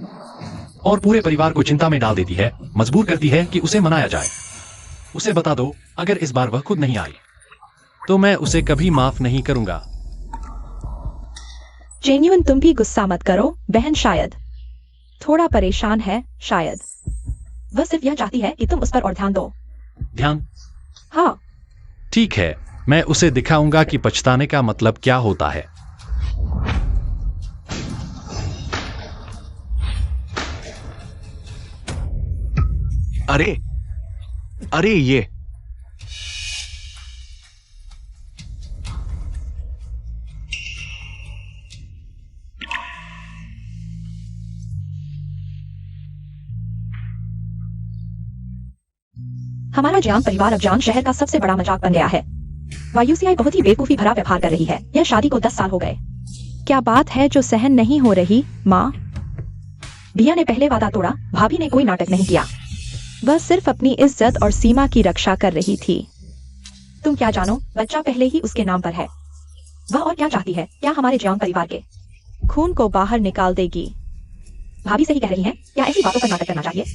और पूरे परिवार को चिंता में डाल देती है, मजबूर करती है कि उसे मनाया जाए। उसे बता दो, अगर इस बार वह खुद नहीं आई तो मैं उसे कभी माफ नहीं करूंगा। जेन्युइन तुम भी गुस्सा मत करो, बहन शायद थोड़ा परेशान है, शायद वह सिर्फ यह चाहती है कि तुम उस पर और ध्यान दो। ध्यान? हाँ, ठीक है, मैं उसे दिखाऊंगा कि पछताने का मतलब क्या होता है। अरे अरे ये हमारा जियांग परिवार अब जियांग शहर का सबसे बड़ा मजाक बन गया है। वायुसीआई बहुत ही बेवकूफी भरा व्यवहार कर रही है। यह शादी को 10 साल हो गए। क्या बात है जो सहन नहीं हो रही, माँ? भैया ने पहले वादा तोड़ा, भाभी ने कोई नाटक नहीं किया। वह सिर्फ अपनी इज्जत और सीमा की रक्षा कर रही थी। तुम क्या जानो, बच्चा पहले ही उसके नाम पर है। वह और क्या चाहती है? क्या हमारे जियांग परिवार के खून को बाहर निकाल देगी? भाभी सही कह रही हैं। क्या ऐसी बातों पर नाटक करना चाहिए?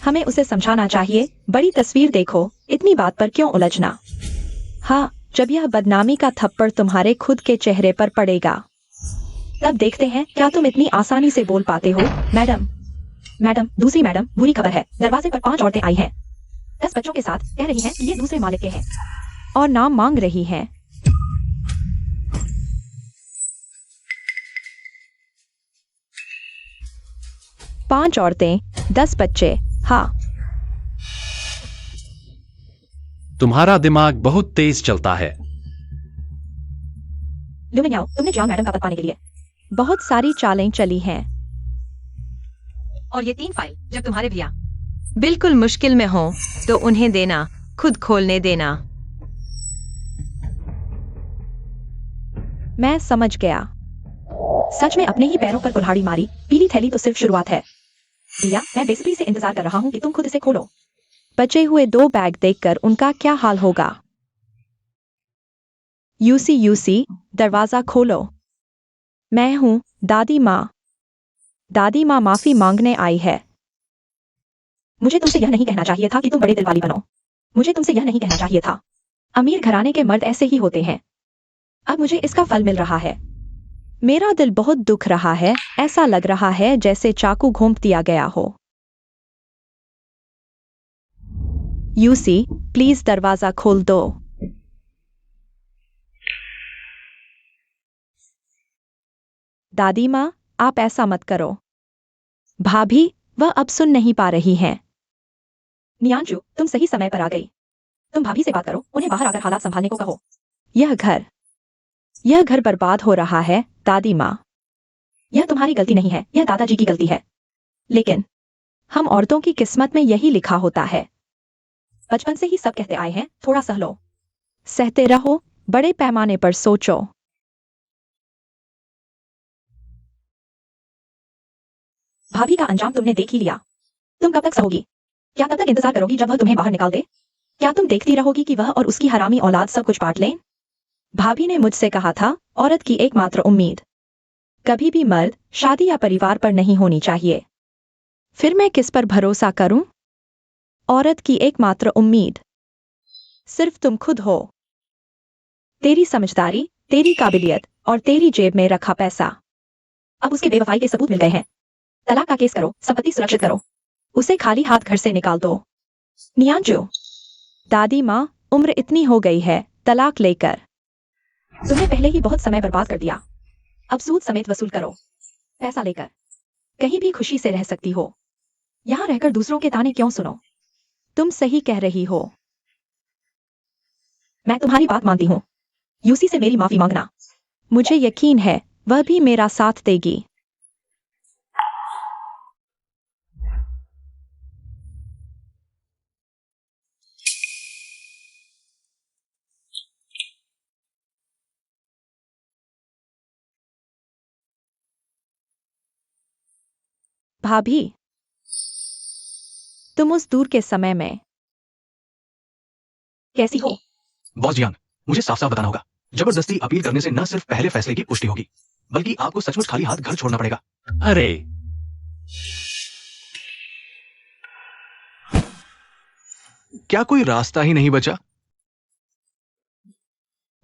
हमें उसे समझाना चाहिए। बड़ी तस्वीर देखो, इतनी बात पर क्यों उलझना? हाँ, जब यह बदनामी का थप्पड़ तुम्हारे खुद के चेहरे पर पड़ेगा तब देखते हैं क्या तुम इतनी आसानी से बोल पाते हो। मैडम, मैडम, दूसरी मैडम, बुरी खबर है। दरवाजे पर 5 औरतें आई हैं 10 बच्चों के साथ। कह रही हैं कि ये दूसरे मालिक के हैं और नाम मांग रही हैं। पांच औरतें, 10 बच्चे। हाँ, तुम्हारा दिमाग बहुत तेज चलता है। लुमिन्याओ, तुमने जियांग मैडम का पद पाने के लिए बहुत सारी चालें चली हैं। और ये 3 फाइल जब तुम्हारे भैया बिल्कुल मुश्किल में हो तो उन्हें देना, खुद खोलने देना। मैं समझ गया। सच में अपने ही पैरों पर कुल्हाड़ी मारी। पीली थैली तो सिर्फ शुरुआत है। भैया, मैं बेसब्री से इंतजार कर रहा हूँ कि तुम खुद इसे खोलो। बचे हुए 2 बैग देखकर उनका क्या हाल होगा। यूसी यूसी, दरवाजा खोलो। मैं हूँ दादी माँ। दादी माँ माफी मांगने आई है। मुझे तुमसे यह नहीं कहना चाहिए था कि तुम बड़े दिल वाली बनो। मुझे तुमसे यह नहीं कहना चाहिए था। अमीर घराने के मर्द ऐसे ही होते हैं। अब मुझे इसका फल मिल रहा है। मेरा दिल बहुत दुख रहा है। ऐसा लग रहा है जैसे चाकू घोंप दिया गया हो। यूसी, प्लीज दरवाजा खोल दो। दादी माँ, आप ऐसा मत करो। भाभी, वह अब सुन नहीं पा रही हैं। नियांजू, तुम सही समय पर आ गई। तुम भाभी से बात करो, उन्हें बाहर आकर हालात संभालने को कहो। यह घर बर्बाद हो रहा है, दादी माँ। यह तुम्हारी गलती नहीं है, यह दादाजी की गलती है। लेकिन हम औरतों की किस्मत में यही लिखा होता है। बचपन से ही सब कहते आए हैं, थोड़ा सह लो। सहते रहो, बड़े पैमाने पर सोचो। भाभी का अंजाम तुमने देख ही लिया। तुम कब तक सहोगी? क्या तब तक इंतजार करोगी जब वह तुम्हें बाहर निकाल दे? क्या तुम देखती रहोगी कि वह और उसकी हरामी औलाद सब कुछ बांट लें? भाभी ने मुझसे कहा था, औरत की एकमात्र उम्मीद कभी भी मर्द, शादी या परिवार पर नहीं होनी चाहिए। फिर मैं किस पर भरोसा करूं? औरत की एकमात्र उम्मीद सिर्फ तुम खुद हो। तेरी समझदारी, तेरी काबिलियत और तेरी जेब में रखा पैसा। अब उसके बेवफाई के सबूत मिल गए हैं। तलाक का केस करो, संपत्ति सुरक्षित करो, उसे खाली हाथ घर से निकाल दो। नियांजू, दादी माँ, उम्र इतनी हो गई है, तलाक लेकर तुमने पहले ही बहुत समय बर्बाद कर दिया। अब सूद समेत वसूल करो, पैसा लेकर कहीं भी खुशी से रह सकती हो। यहाँ रहकर दूसरों के ताने क्यों सुनो? तुम सही कह रही हो। मैं तुम्हारी बात मानती हूँ। यूसी से मेरी माफी मांगना। मुझे यकीन है वह भी मेरा साथ देगी। भाभी, तुम उस दूर के समय में कैसी हो? बॉस जियांग, मुझे साफ साफ बताना होगा। जबरदस्ती अपील करने से न सिर्फ पहले फैसले की पुष्टि होगी, बल्कि आपको सचमुच खाली हाथ घर छोड़ना पड़ेगा। अरे क्या कोई रास्ता ही नहीं बचा?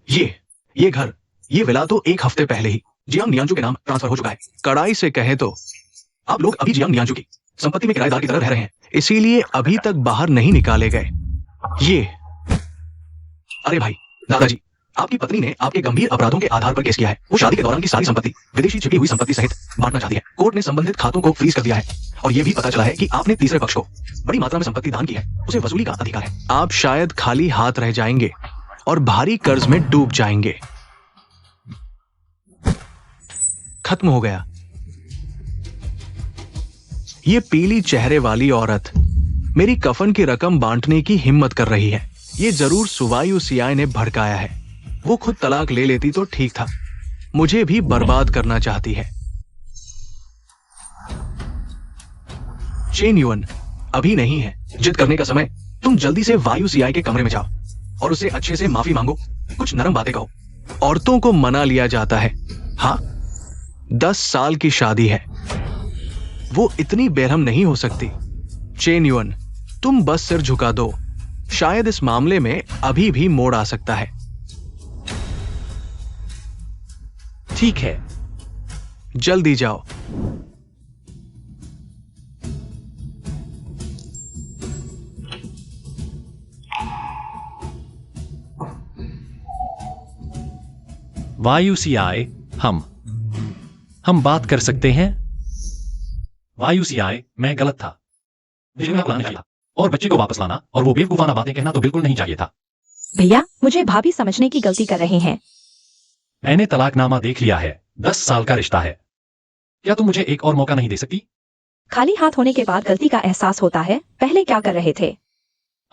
ये घर, ये विला तो एक हफ्ते पहले ही जियांग नियांजू के नाम ट्रांसफर हो चुका है। कड़ाई से कहे तो आप लोग अभी जियांग नियांजू की संपत्ति में किराएदार की तरह रह रहे हैं, इसीलिए अभी तक बाहर नहीं निकाले गए। अरे भाई, दादाजी, आपकी पत्नी ने आपके गंभीर अपराधों के आधार पर केस किया है। वो शादी के दौरान की सारी संपत्ति, विदेशी छिपी हुई संपत्ति सहित बांटना चाहती है। कोर्ट ने संबंधित खातों को फ्रीज कर दिया है और यह भी पता चला है कि आपने तीसरे पक्ष को बड़ी मात्रा में संपत्ति दान की है। उसे वसूली का अधिकार है। आप शायद खाली हाथ रह जाएंगे और भारी कर्ज में डूब जाएंगे। खत्म हो गया। ये पीली चेहरे वाली औरत मेरी कफन की रकम बांटने की हिम्मत कर रही है। ये जरूर सुवायु सियाय ने भड़काया है। वो खुद तलाक ले लेती तो ठीक था, मुझे भी बर्बाद करना चाहती है। चेन युअन, अभी नहीं है जिद करने का समय। तुम जल्दी से वायु सियाय के कमरे में जाओ और उसे अच्छे से माफी मांगो, कुछ नरम बातें कहो। औरतों को मना लिया जाता है। हाँ, 10 साल की शादी है, वो इतनी बेरहम नहीं हो सकती। चेन युअन, तुम बस सिर झुका दो, शायद इस मामले में अभी भी मोड़ आ सकता है। ठीक है, जल्दी जाओ। वायु सियाय, हम बात कर सकते हैं? वायु सियाय, मैं गलत था। मुझे यहाँ बुलाना चाहिए था और बच्चे को वापस लाना और वो बेवकूफाना बातें कहना तो बिल्कुल नहीं चाहिए था। भैया, मुझे भाभी समझने की गलती कर रहे हैं। मैंने तलाकनामा देख लिया है। 10 साल का रिश्ता है। क्या तुम मुझे एक और मौका नहीं दे सकती? खाली हाथ होने के बाद गलती का एहसास होता है। पहले क्या कर रहे थे?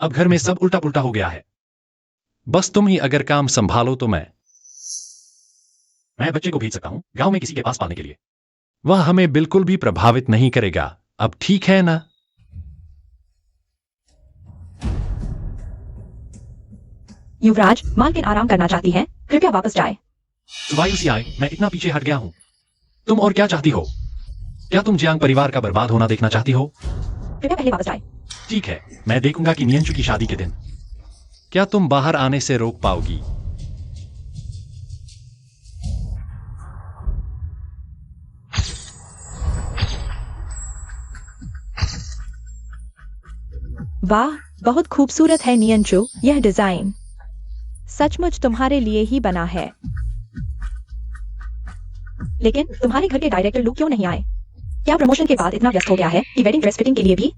अब घर में सब उल्टा पुल्टा हो गया है। बस तुम ही अगर काम संभालो तो मैं बच्चे को भेज सकता हूं गांव में किसी के पास पालने के लिए। वह हमें बिल्कुल भी प्रभावित नहीं करेगा। अब ठीक है ना? युवराज, मालकिन आराम करना चाहती हैं, कृपया वापस जाए। वायु सियाय, मैं इतना पीछे हट गया हूं। तुम और क्या चाहती हो? क्या तुम जियांग परिवार का बर्बाद होना देखना चाहती हो? कृपया पहले वापस जाए। ठीक है, मैं देखूंगा कि नियंचू की शादी के दिन क्या तुम बाहर आने से रोक पाओगी। वाह, बहुत खूबसूरत है नियंचू, यह डिजाइन सचमुच तुम्हारे लिए ही बना है। लेकिन तुम्हारे घर के डायरेक्टर लोग क्यों नहीं आए? क्या प्रमोशन के बाद इतना व्यस्त हो गया है कि वेडिंग ड्रेस फिटिंग के लिए भी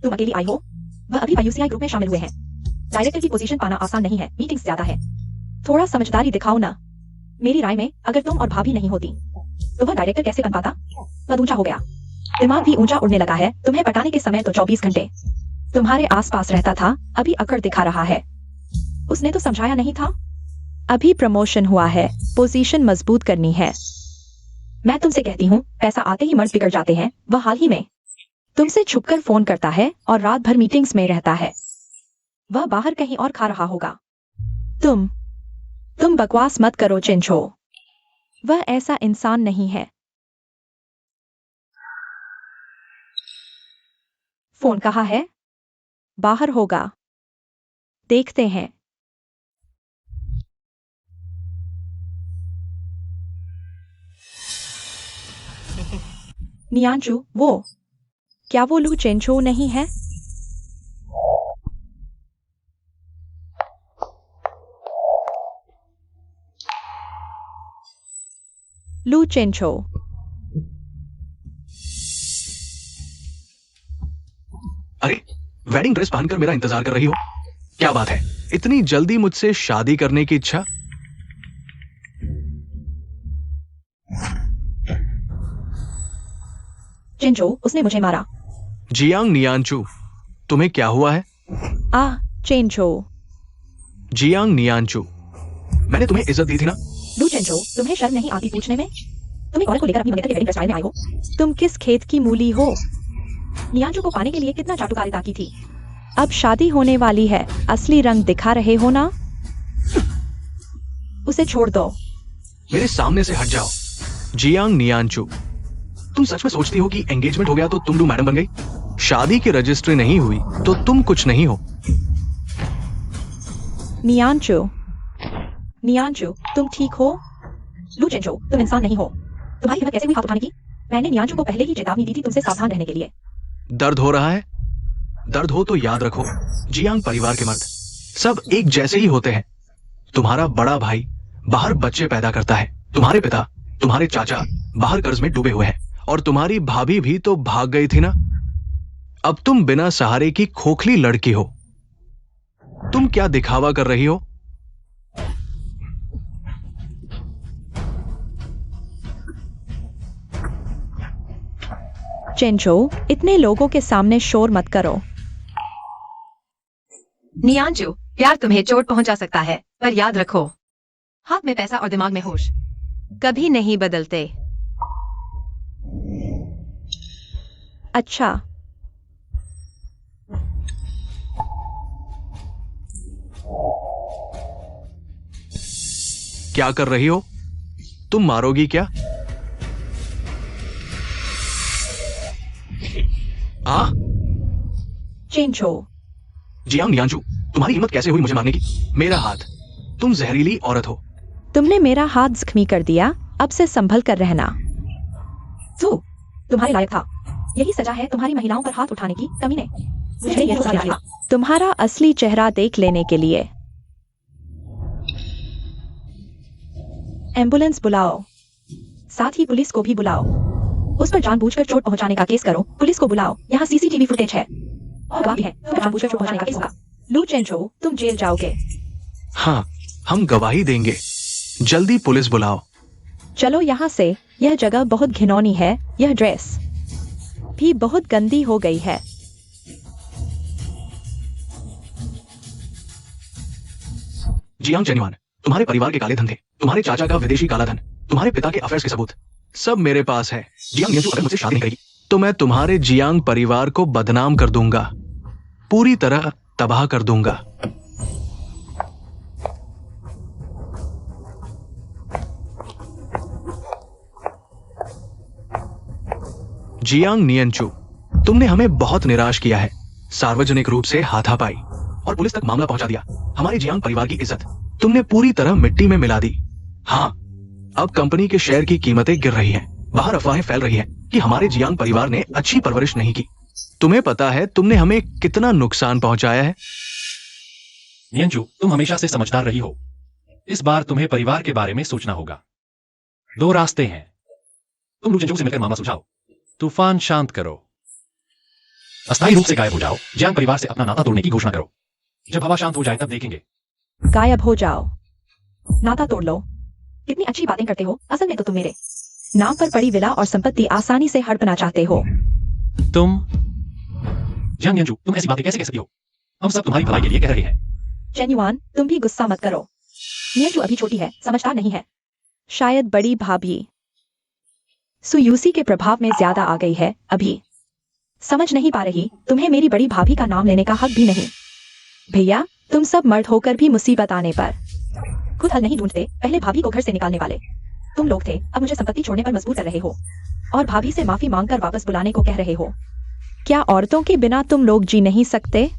तुम अकेली आई हो? वह अभी वायुसीआई ग्रुप में शामिल हुए हैं। डायरेक्टर की पोजीशन पाना आसान नहीं है, मीटिंग्स ज्यादा है। थोड़ा समझदारी दिखाओ ना। मेरी राय में अगर तुम और भाभी नहीं होती तो वह डायरेक्टर कैसे बन पाता? पद ऊंचा हो गया, दिमाग भी ऊंचा उड़ने लगा है। तुम्हें पटाने के समय तो 24 घंटे तुम्हारे आसपास रहता था, अभी अकड़ दिखा रहा है। उसने तो समझाया नहीं था। अभी प्रमोशन हुआ है, पोजीशन मजबूत करनी है। मैं तुमसे कहती हूँ, पैसा आते ही मर्द बिगड़ जाते हैं। वह हाल ही में तुमसे छुपकर फोन करता है और रात भर मीटिंग्स में रहता है। वह बाहर कहीं और खा रहा होगा। तुम बकवास मत करो चिंचो, वह ऐसा इंसान नहीं है। फोन कहाँ है? बाहर होगा, देखते हैं। नियांचू, वो क्या वो लू चेंचो नहीं है? लू चेंचो। अरे, वेडिंग ड्रेस पहनकर मेरा इंतजार कर रही हो? क्या बात है, इतनी जल्दी मुझसे शादी करने की इच्छा? चेंचो, उसने मुझे मारा। जियांग नियांचू, तुम्हें क्या हुआ है? चेंचो। जियांग नियांचू, मैंने तुम्हें इज्जत दी थी ना? लू चेंचो, तुम्हें शर्म नहीं आती पूछने में? तुम एक औरत को लेकर अपनी मंगेतर की वेडिंग ड्रेस में आए हो? तुम किस खेत की मूली हो? नियांचू को पाने के लिए कितना चाटुकारिता की थी। अब शादी होने वाली है, असली रंग दिखा रहे हो ना? उसे छोड़ दो। मेरे सामने से हट जाओ। जियांग नियांचू, तुम सच में सोचती हो कि एंगेजमेंट हो गया तो तुम लू मैडम बन गई? शादी की रजिस्ट्री नहीं हुई तो तुम कुछ नहीं हो। नियांचू, नियांचू, तुम ठीक हो? लू चेंचो, तुम इंसान नहीं हो। तुम्हारी हिम्मत कैसे हुई हाथ उठाने की? मैंने नियांचू को पहले ही चेतावनी दी थी तुमसे सावधान रहने के लिए। दर्द हो रहा है? दर्द हो तो याद रखो, जियांग परिवार के मर्द सब एक जैसे ही होते हैं। तुम्हारा बड़ा भाई बाहर बच्चे पैदा करता है, तुम्हारे पिता, तुम्हारे चाचा बाहर कर्ज में डूबे हुए हैं, और तुम्हारी भाभी भी तो भाग गई थी ना। अब तुम बिना सहारे की खोखली लड़की हो। तुम क्या दिखावा कर रही हो? चेंचो, इतने लोगों के सामने शोर मत करो। नियांचू, प्यार तुम्हें चोट पहुंचा सकता है, पर याद रखो, हाथ में पैसा और दिमाग में होश कभी नहीं बदलते। अच्छा, क्या कर रही हो? तुम मारोगी क्या? हाँ? चेंचो, जियांग नियांचू, तुम्हारी हिम्मत कैसे हुई मुझे मारने की? मेरा हाथ, तुम जहरीली औरत हो। तुमने मेरा हाथ जख्मी कर दिया, अब से संभल कर रहना। तुम्हारे लायक था। यही सजा है तुम्हारी महिलाओं पर हाथ उठाने की, कमीने। मुझे ये सजा था तुम्हारा असली चेहरा देख लेने के लिए। एम्बुलेंस बुलाओ, साथ ही पुलिस को भी बुलाओ। उस पर जानबूझकर चोट पहुंचाने का केस करो। पुलिस को बुलाओ, यहाँ सीसीटीवी फुटेज है और गवाह भी है। तुम्हें जानबूझकर चोट पहुंचाने का केस होगा। लू चेंचो, तुम जेल जाओगे। हाँ, हम गवाही देंगे। जल्दी पुलिस बुलाओ। चलो यहाँ से, यह जगह बहुत घिनौनी है। यह ड्रेस भी बहुत गंदी हो गई है। जियांग जेन्युआन, तुम्हारे परिवार के काले धन थे, तुम्हारे चाचा का विदेशी काला धन, तुम्हारे पिता के अफेयर्स के सबूत सब मेरे पास है। जियांग नियांचू अगर मुझसे शादी नहीं करेगी तो मैं तुम्हारे जियांग परिवार को बदनाम कर दूंगा, पूरी तरह तबाह कर दूंगा। जियांग नियांचू, तुमने हमें बहुत निराश किया है। सार्वजनिक रूप से हाथापाई और पुलिस तक मामला पहुंचा दिया। हमारे जियांग परिवार की इज्जत तुमने पूरी तरह मिट्टी में मिला दी। हाँ, अब कंपनी के शेयर की कीमतें गिर रही हैं। बाहर अफवाहें फैल रही हैं कि हमारे जियांग परिवार ने अच्छी परवरिश नहीं की। तुम्हें पता है तुमने हमें कितना नुकसान पहुंचाया है? नियांचू, तुम हमेशा से समझदार रही हो। इस बार तुम्हें परिवार के बारे में सोचना होगा। दो रास्ते हैं। तुम लू चेंचू से मिलकर मामला सुलझाओ, तूफान शांत करो, अस्थायी रूप से गायब हो जाओ, जियांग परिवार से अपना नाता तोड़ने की घोषणा करो। जब हवा शांत हो जाए तब देखेंगे। गायब हो जाओ, नाता तोड़ लो। कितनी अच्छी बातें करते हो। असल में तो तुम मेरे नाम पर पड़ी विला और संपत्ति आसानी से हड़पना चाहते हो। तुम जियांग नियांचू, तुम ऐसी बातें कैसे कह सकती हो? हम सब तुम्हारी भलाई के लिए कह रहे हैं। जेन्युआन, तुम भी गुस्सा मत करो। नियांचू अभी छोटी है, समझदार नहीं है। शायद बड़ी भाभी सुयूसी के प्रभाव में ज्यादा आ गई है। अभी समझ नहीं पा रही। तुम्हें मेरी बड़ी भाभी का नाम लेने का हक भी नहीं। भैया, तुम सब मर्द होकर भी मुसीबत आने पर खुद हल नहीं ढूंढते। पहले भाभी को घर से निकालने वाले तुम लोग थे, अब मुझे संपत्ति छोड़ने पर मजबूर कर रहे हो और भाभी से माफी मांगकर वापस बुलाने को कह रहे हो। क्या औरतों के बिना तुम लोग जी नहीं सकते?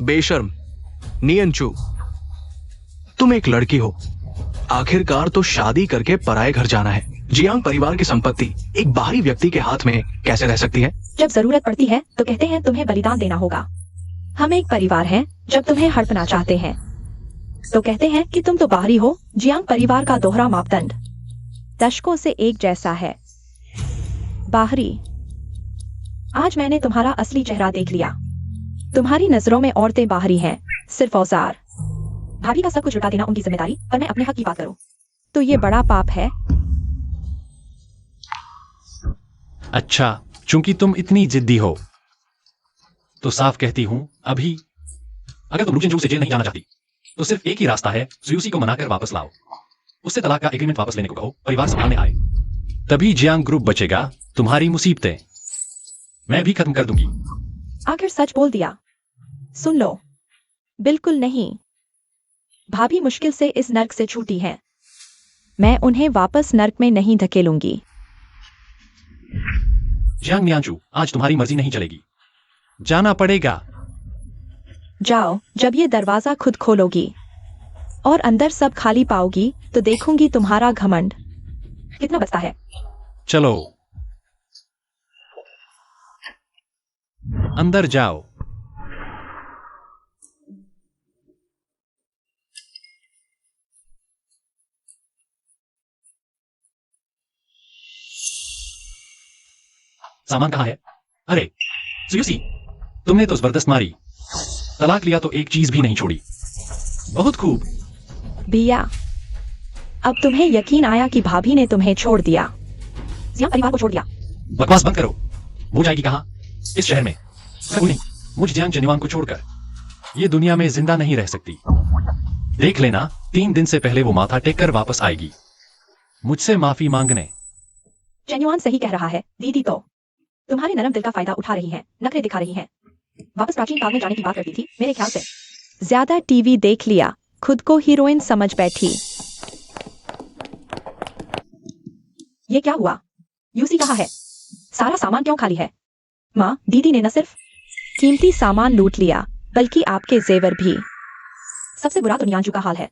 बेशर्म नियंचू, तुम एक लड़की हो। आखिरकार तो शादी करके पराए घर जाना है। जियांग परिवार की संपत्ति एक बाहरी व्यक्ति के हाथ में कैसे रह सकती है? जब जरूरत पड़ती है तो कहते हैं तुम्हें बलिदान देना होगा। हम एक परिवार हैं। जब तुम्हें हड़पना चाहते हैं तो कहते हैं कि तुम तो बाहरी हो। जियांग परिवार का दोहरा मापदंड दशकों से एक जैसा है। बाहरी। आज मैंने तुम्हारा असली चेहरा देख लिया। तुम्हारी नजरों में औरतें बाहरी हैं, सिर्फ औजार। भाभी का सब कुछ लुटा देना उनकी जिम्मेदारी, और मैं अपने हक की बात करूं तो ये बड़ा पाप है। अच्छा, चूंकि तुम इतनी जिद्दी हो तो साफ कहती हूं, अभी अगर तुम लुचेंजू से जेल नहीं जाना चाहती तो सिर्फ एक ही रास्ता है, सुयूसी को मनाकर वापस लाओ। उससे तलाक का एग्रीमेंट वापस लेने को कहो, परिवार संभालने आए। तभी जियांग ग्रुप बचेगा। तुम्हारी मुसीबतें मैं भी खत्म कर दूंगी। आखिर सच बोल दिया। सुन लो, बिल्कुल नहीं। भाभी मुश्किल से इस नर्क से छूटी हैं। मैं उन्हें वापस नर्क में नहीं धकेलूंगी। जियांग नियांचू, आज तुम्हारी मर्जी नहीं चलेगी, जाना पड़ेगा। जाओ। जब ये दरवाजा खुद खोलोगी और अंदर सब खाली पाओगी तो देखूंगी तुम्हारा घमंड कितना बचता है। चलो अंदर जाओ। सामान कहाँ है? अरे सुयूसी, तुमने तो जबरदस्त मारी। तलाक लिया तो एक चीज भी नहीं छोड़ी। बहुत खूब। भैया, अब तुम्हें यकीन आया कि भाभी ने तुम्हें छोड़ दिया, जियांग परिवार को छोड़ दिया। बकवास बंद करो। वो जाएगी कहाँ? इस शहर में। कभी नहीं। मुझ जियांग जेन्युआन को छोड़कर ये दुनिया में जिंदा नहीं रह सकती। देख लेना, 3 दिन से पहले वो माथा टेक कर वापस आएगी मुझसे माफी मांगने। जेन्युआन सही कह रहा है। दीदी तो तुम्हारे नरम दिल का फायदा उठा रही हैं, नखरे दिखा रही हैं। वापस प्राचीन काल में जाने की बात करती थी मेरे ख्याल से। ज्यादा टीवी देख लिया, खुद को हीरोइन समझ बैठी। ये क्या हुआ? यूसी कहाँ है? सारा सामान क्यों खाली है? माँ, दीदी ने न सिर्फ कीमती सामान लूट लिया बल्कि आपके जेवर भी। सबसे बुरा तो नियांजू का हाल है।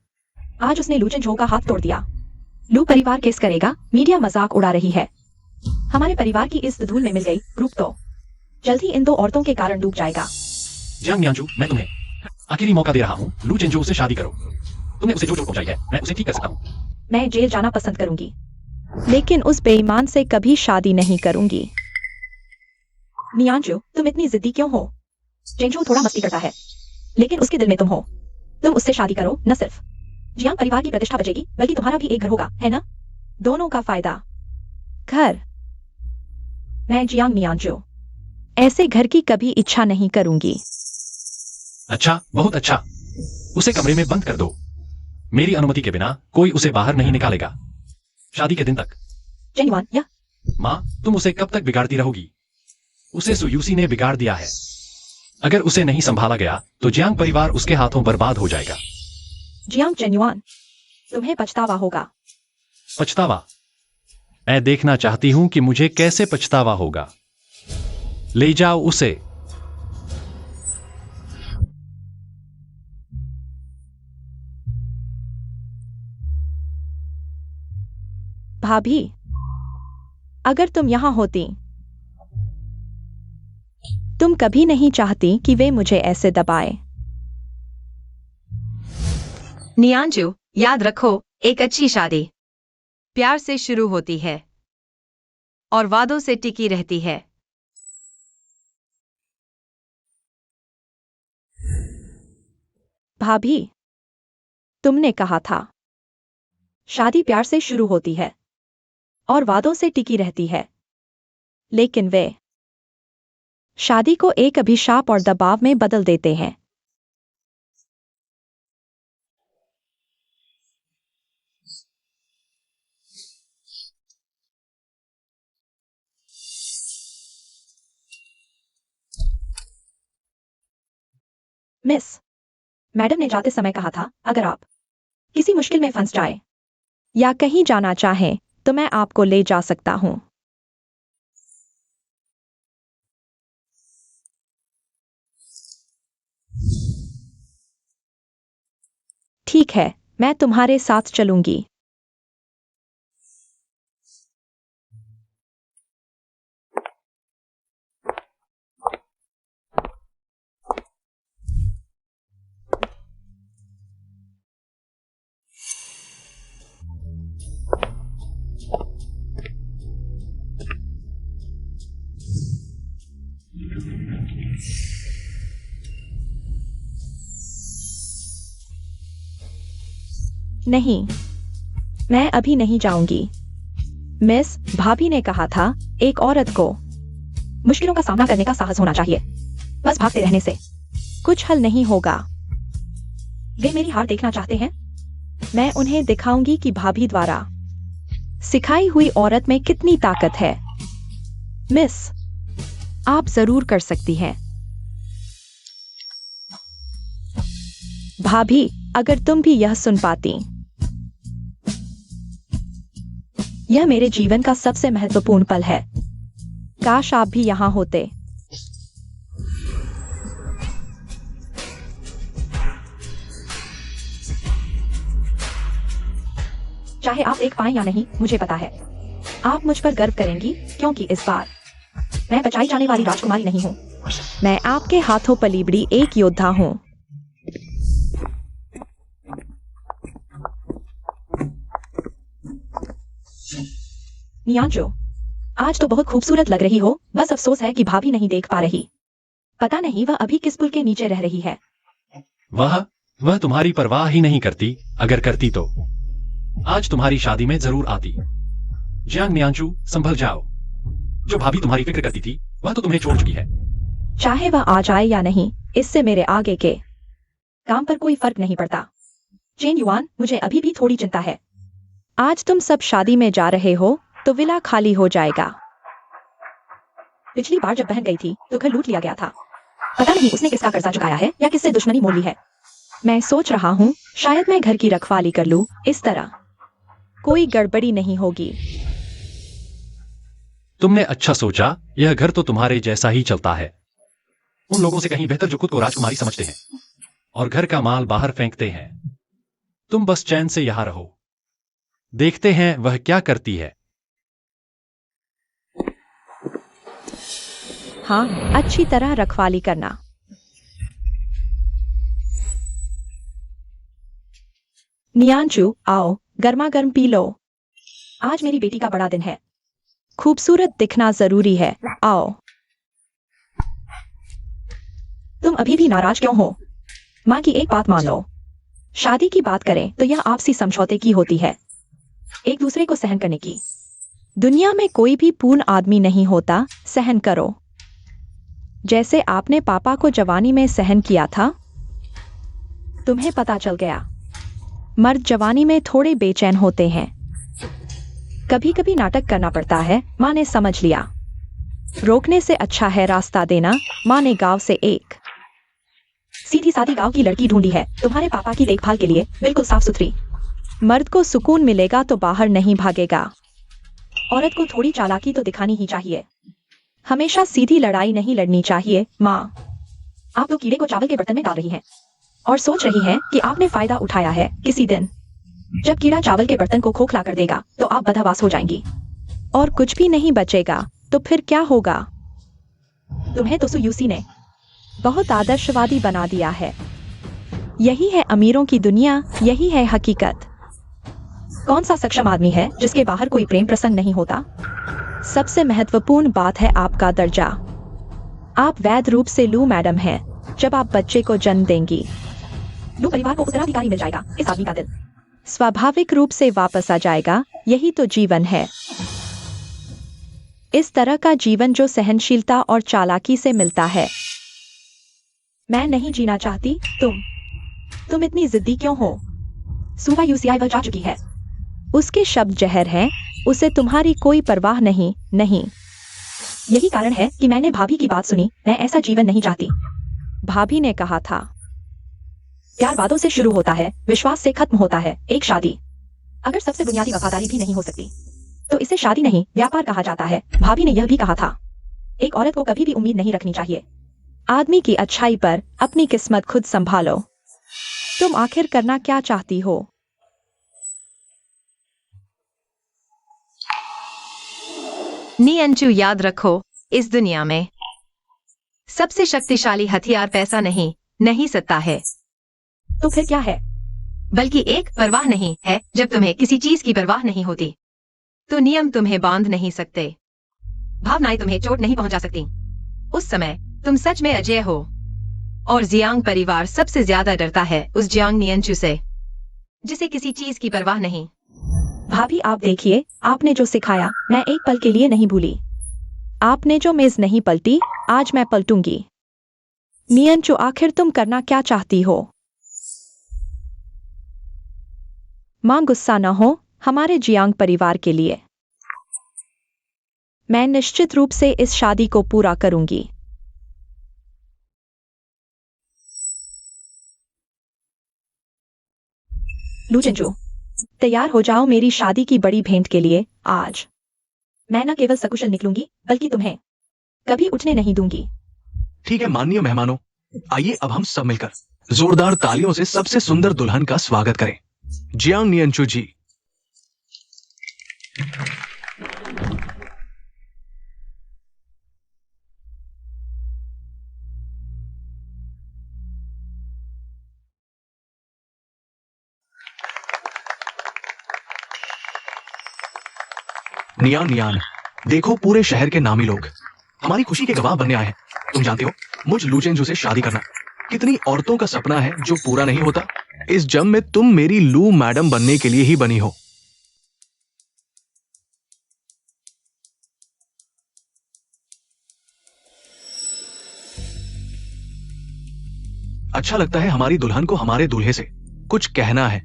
आज उसने लूचेंझो का हाथ तोड़ दिया। लू परिवार केस करेगा, मीडिया मजाक उड़ा रही है। हमारे परिवार की इस धूल में मिल गई ग्रुप तो जल्द ही इन 2 औरतों के कारण डूब जाएगा। जियांग नियांचू, मैं तुम्हें आखिरी मौका दे रहा हूँ। लू चेंजू से शादी करो। तुमने उसे जो चोट पहुंचाई है मैं उसे ठीक कर सकता हूँ। मैं जेल जाना पसंद करूंगी, लेकिन उस बेईमान से कभी शादी नहीं करूंगी। नियांजू, तुम इतनी जिद्दी क्यों हो? चेंजू थोड़ा मस्ती करता है, लेकिन उसके दिल में तुम हो। तुम उससे शादी करो, न सिर्फ जियांग परिवार की प्रतिष्ठा बचेगी बल्कि तुम्हारा भी एक घर होगा, है ना? दोनों का फायदा। घर। मैं जियांग नियांजू ऐसे घर की कभी इच्छा नहीं करूंगी। अच्छा, बहुत अच्छा। उसे कमरे में बंद कर दो। मेरी अनुमति के बिना कोई उसे बाहर नहीं निकालेगा शादी के दिन तक। जेन्युआन या? माँ, तुम उसे कब तक बिगाड़ती रहोगी? उसे सुयूसी ने बिगाड़ दिया है। अगर उसे नहीं संभाला गया तो जियांग परिवार उसके हाथों बर्बाद हो जाएगा। जियांग जेन्युआन, तुम्हें पछतावा होगा। पछतावा? मैं देखना चाहती हूं कि मुझे कैसे पछतावा होगा। ले जाओ उसे। भाभी, अगर तुम यहां होती, तुम कभी नहीं चाहती कि वे मुझे ऐसे दबाए। नियांजू, याद रखो, एक अच्छी शादी प्यार से शुरू होती है और वादों से टिकी रहती है। भाभी, तुमने कहा था शादी प्यार से शुरू होती है और वादों से टिकी रहती है, लेकिन वे शादी को एक अभिशाप और दबाव में बदल देते हैं। मिस, मैडम ने जाते समय कहा था अगर आप किसी मुश्किल में फंस जाए या कहीं जाना चाहें तो मैं आपको ले जा सकता हूं। ठीक है, मैं तुम्हारे साथ चलूंगी। नहीं, मैं अभी नहीं जाऊंगी। मिस, भाभी ने कहा था एक औरत को मुश्किलों का सामना करने का साहस होना चाहिए। बस भागते रहने से कुछ हल नहीं होगा। वे मेरी हार देखना चाहते हैं। मैं उन्हें दिखाऊंगी कि भाभी द्वारा सिखाई हुई औरत में कितनी ताकत है। मिस, आप जरूर कर सकती हैं। भाभी, अगर तुम भी यह सुन पाती। यह मेरे जीवन का सबसे महत्वपूर्ण पल है। काश आप भी यहां होते। चाहे आप देख पाएं या नहीं, मुझे पता है आप मुझ पर गर्व करेंगी, क्योंकि इस बार मैं बचाई जाने वाली राजकुमारी नहीं हूं। मैं आपके हाथों पलीबड़ी एक योद्धा हूं। नियांजो, आज तो बहुत खूबसूरत लग रही हो। बस अफसोस है कि भाभी नहीं देख पा रही। पता नहीं वह अभी किस पुल के नीचे रह रही है। वह तुम्हारी परवाह ही नहीं करती। अगर करती तो आज तुम्हारी शादी में जरूर आती। जियांग नियांजू, संभल जाओ। जो भाभी तुम्हारी फिक्र करती थी, वह तो तुम्हें छोड़ चुकी है। चाहे वह आ जाए या नहीं, इससे मेरे आगे के काम पर कोई फर्क नहीं पड़ता। चेन युआन, मुझे अभी भी थोड़ी चिंता है। आज तुम सब शादी में जा रहे हो तो विला खाली हो जाएगा। पिछली बार जब बहन गई थी तो घर लूट लिया गया था। पता नहीं उसने किसका कर्जा चुकाया है या किससे दुश्मनी मोल ली है। मैं सोच रहा हूँ शायद मैं घर की रखवाली कर लूं। इस तरह कोई गड़बड़ी नहीं होगी। तुमने अच्छा सोचा। यह घर तो तुम्हारे जैसा ही चलता है, उन लोगों से कहीं बेहतर जो खुद को राजकुमारी समझते हैं और घर का माल बाहर फेंकते हैं। तुम बस चैन से यहां रहो। देखते हैं वह क्या करती है। हाँ, अच्छी तरह रखवाली करना। नियांचू, आओ, गर्मा गर्म पी लो। आज मेरी बेटी का बड़ा दिन है। खूबसूरत दिखना जरूरी है। आओ। तुम अभी भी नाराज क्यों हो? माँ की एक बात मान लो। शादी की बात करें तो यह आपसी समझौते की होती है, एक दूसरे को सहन करने की। दुनिया में कोई भी पूर्ण आदमी नहीं होता। सहन करो, जैसे आपने पापा को जवानी में सहन किया था। तुम्हें पता चल गया, मर्द जवानी में थोड़े बेचैन होते हैं। कभी कभी नाटक करना पड़ता है। माँ ने समझ लिया। रोकने से अच्छा है रास्ता देना। माँ ने गांव से एक सीधी सादी गांव की लड़की ढूंढी है तुम्हारे पापा की देखभाल के लिए, बिल्कुल साफ सुथरी। मर्द को सुकून मिलेगा तो बाहर नहीं भागेगा। औरत को थोड़ी चालाकी तो दिखानी ही चाहिए। हमेशा सीधी लड़ाई नहीं लड़नी चाहिए। माँ, आप तो कीड़े को चावल के बर्तन में डाल रही हैं और सोच रही हैं कि आपने फायदा उठाया है। किसी दिन जब कीड़ा चावल के बर्तन को खोखला कर देगा तो आप बदहवास हो जाएंगी और कुछ भी नहीं बचेगा। तो फिर क्या होगा? तुम्हें तो सुयूसी ने बहुत आदर्शवादी बना दिया है। यही है अमीरों की दुनिया, यही है हकीकत। कौन सा सक्षम आदमी है जिसके बाहर कोई प्रेम प्रसंग नहीं होता? सबसे महत्वपूर्ण बात है आपका दर्जा। आप वैध रूप से लू मैडम हैं। जब आप बच्चे को जन्म देंगी, लू परिवार को उत्तराधिकारी मिल जाएगा। इस आदमी का दिल स्वाभाविक रूप से वापस आ जाएगा। यही तो जीवन है। इस तरह का जीवन जो सहनशीलता और चालाकी से मिलता है। मैं नहीं जीना चाहती। तुम इतनी जिद्दी क्यों हो? सुबह यूसीआई वह जा चुकी है। उसके शब्द जहर हैं। उसे तुम्हारी कोई परवाह नहीं। नहीं, यही कारण है कि मैंने भाभी की बात सुनी। मैं ऐसा जीवन नहीं चाहती। भाभी ने कहा था, प्यार वादों से शुरू होता है, विश्वास से खत्म होता है। एक शादी अगर सबसे बुनियादी वफादारी भी नहीं हो सकती तो इसे शादी नहीं व्यापार कहा जाता है। भाभी ने यह भी कहा था, एक औरत को कभी भी उम्मीद नहीं रखनी चाहिए। आदमी की अच्छाई पर अपनी किस्मत खुद संभालो। तुम आखिर करना क्या चाहती हो? नियंचू, याद रखो, इस दुनिया में सबसे शक्तिशाली हथियार पैसा नहीं सत्ता है। तो फिर क्या है? बल्कि एक परवाह नहीं है। जब तुम्हें किसी चीज की परवाह नहीं होती तो नियम तुम्हें बांध नहीं सकते, भावनाएं तुम्हें चोट नहीं पहुंचा सकती। उस समय तुम सच में अजय हो। और जियांग परिवार सबसे ज्यादा डरता है उस जियांग नियंचू से। जिसे किसी चीज की परवाह नहीं। भाभी आप देखिए, आपने जो सिखाया मैं एक पल के लिए नहीं भूली। आपने जो मेज नहीं पलटी, आज मैं पलटूंगी। नियंचू, आखिर तुम करना क्या चाहती हो? मां गुस्सा न हो, हमारे जियांग परिवार के लिए। मैं निश्चित रूप से इस शादी को पूरा करूंगी। लू चिंचू, तैयार हो जाओ मेरी शादी की बड़ी भेंट के लिए। आज मैं न केवल सकुशल निकलूंगी बल्कि तुम्हें कभी उठने नहीं दूंगी। ठीक है माननीय मेहमानों, आइए अब हम सब मिलकर जोरदार तालियों से सबसे सुंदर दुल्हन का स्वागत करें। जियांग नियंचू जी। नियान नियान, देखो पूरे शहर के नामी लोग हमारी खुशी के गवाह बनने आए हैं। तुम जानते हो मुझ लू चेंजू से शादी करना कितनी औरतों का सपना है जो पूरा नहीं होता। इस जम में तुम मेरी लू मैडम बनने के लिए ही बनी हो। अच्छा लगता है हमारी दुल्हन को हमारे दूल्हे से कुछ कहना है।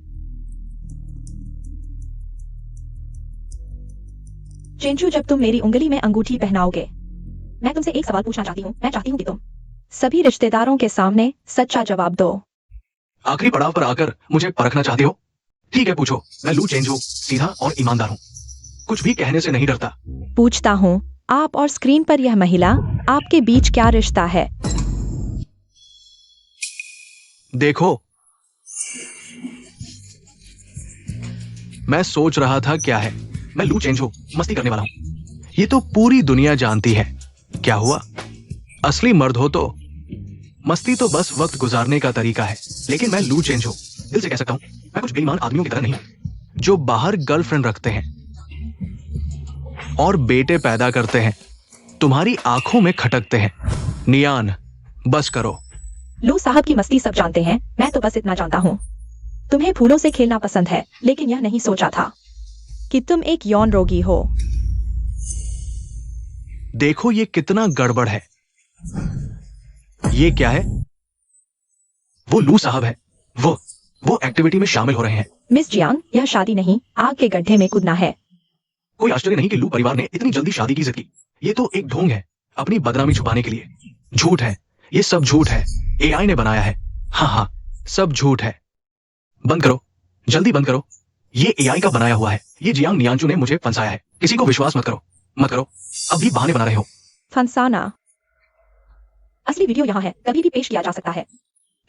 चिंचू, जब तुम मेरी उंगली में अंगूठी पहनाओगे, मैं तुमसे एक सवाल पूछना चाहती हूँ। मैं चाहती हूँ कि तुम सभी रिश्तेदारों के सामने सच्चा जवाब दो। आखिरी पड़ाव पर आकर मुझे परखना चाहते हो? ठीक है, पूछो। मैं लू चेंजू सीधा और ईमानदार हूँ, कुछ भी कहने से नहीं डरता। पूछता हूँ, आप और स्क्रीन पर यह महिला, आपके बीच क्या रिश्ता है? देखो, मैं सोच रहा था क्या है, मैं लू चेंजू मस्ती करने वाला हूं। ये तो पूरी दुनिया जानती है। क्या हुआ, असली मर्द हो तो मस्ती तो बस वक्त गुजारने का तरीका है। लेकिन मैं लू चेंजू दिल से कह सकता हूं, मैं कुछ बेईमान आदमियों की तरह नहीं हूं जो बाहर गर्लफ्रेंड रखते हैं और बेटे पैदा करते हैं, तुम्हारी आंखों में खटकते हैं। नियान, बस करो। लू साहब की मस्ती सब जानते हैं, मैं तो बस इतना जानता हूँ। तुम्हें फूलों से खेलना पसंद है, लेकिन यह नहीं सोचा था कि तुम एक यौन रोगी हो। देखो ये कितना गड़बड़ है। ये क्या है? वो लू साहब है। वो एक्टिविटी में शामिल हो रहे हैं। मिस जियांग, यह शादी नहीं, आग के गड्ढे में कूदना है। कोई आश्चर्य नहीं कि लू परिवार ने इतनी जल्दी शादी की जिद की। ये तो एक ढोंग है अपनी बदनामी छुपाने के लिए। झूठ है, ये सब झूठ है। एआई ने बनाया है। हाँ, सब झूठ है। बंद करो, जल्दी बंद करो। ये एआई का बनाया हुआ है। ये जियांग नियांचू ने मुझे फंसाया है। किसी को विश्वास मत करो, मत करो। अभी बहाने बना रहे हो। फंसाना? असली वीडियो यहाँ है, कभी भी पेश किया जा सकता है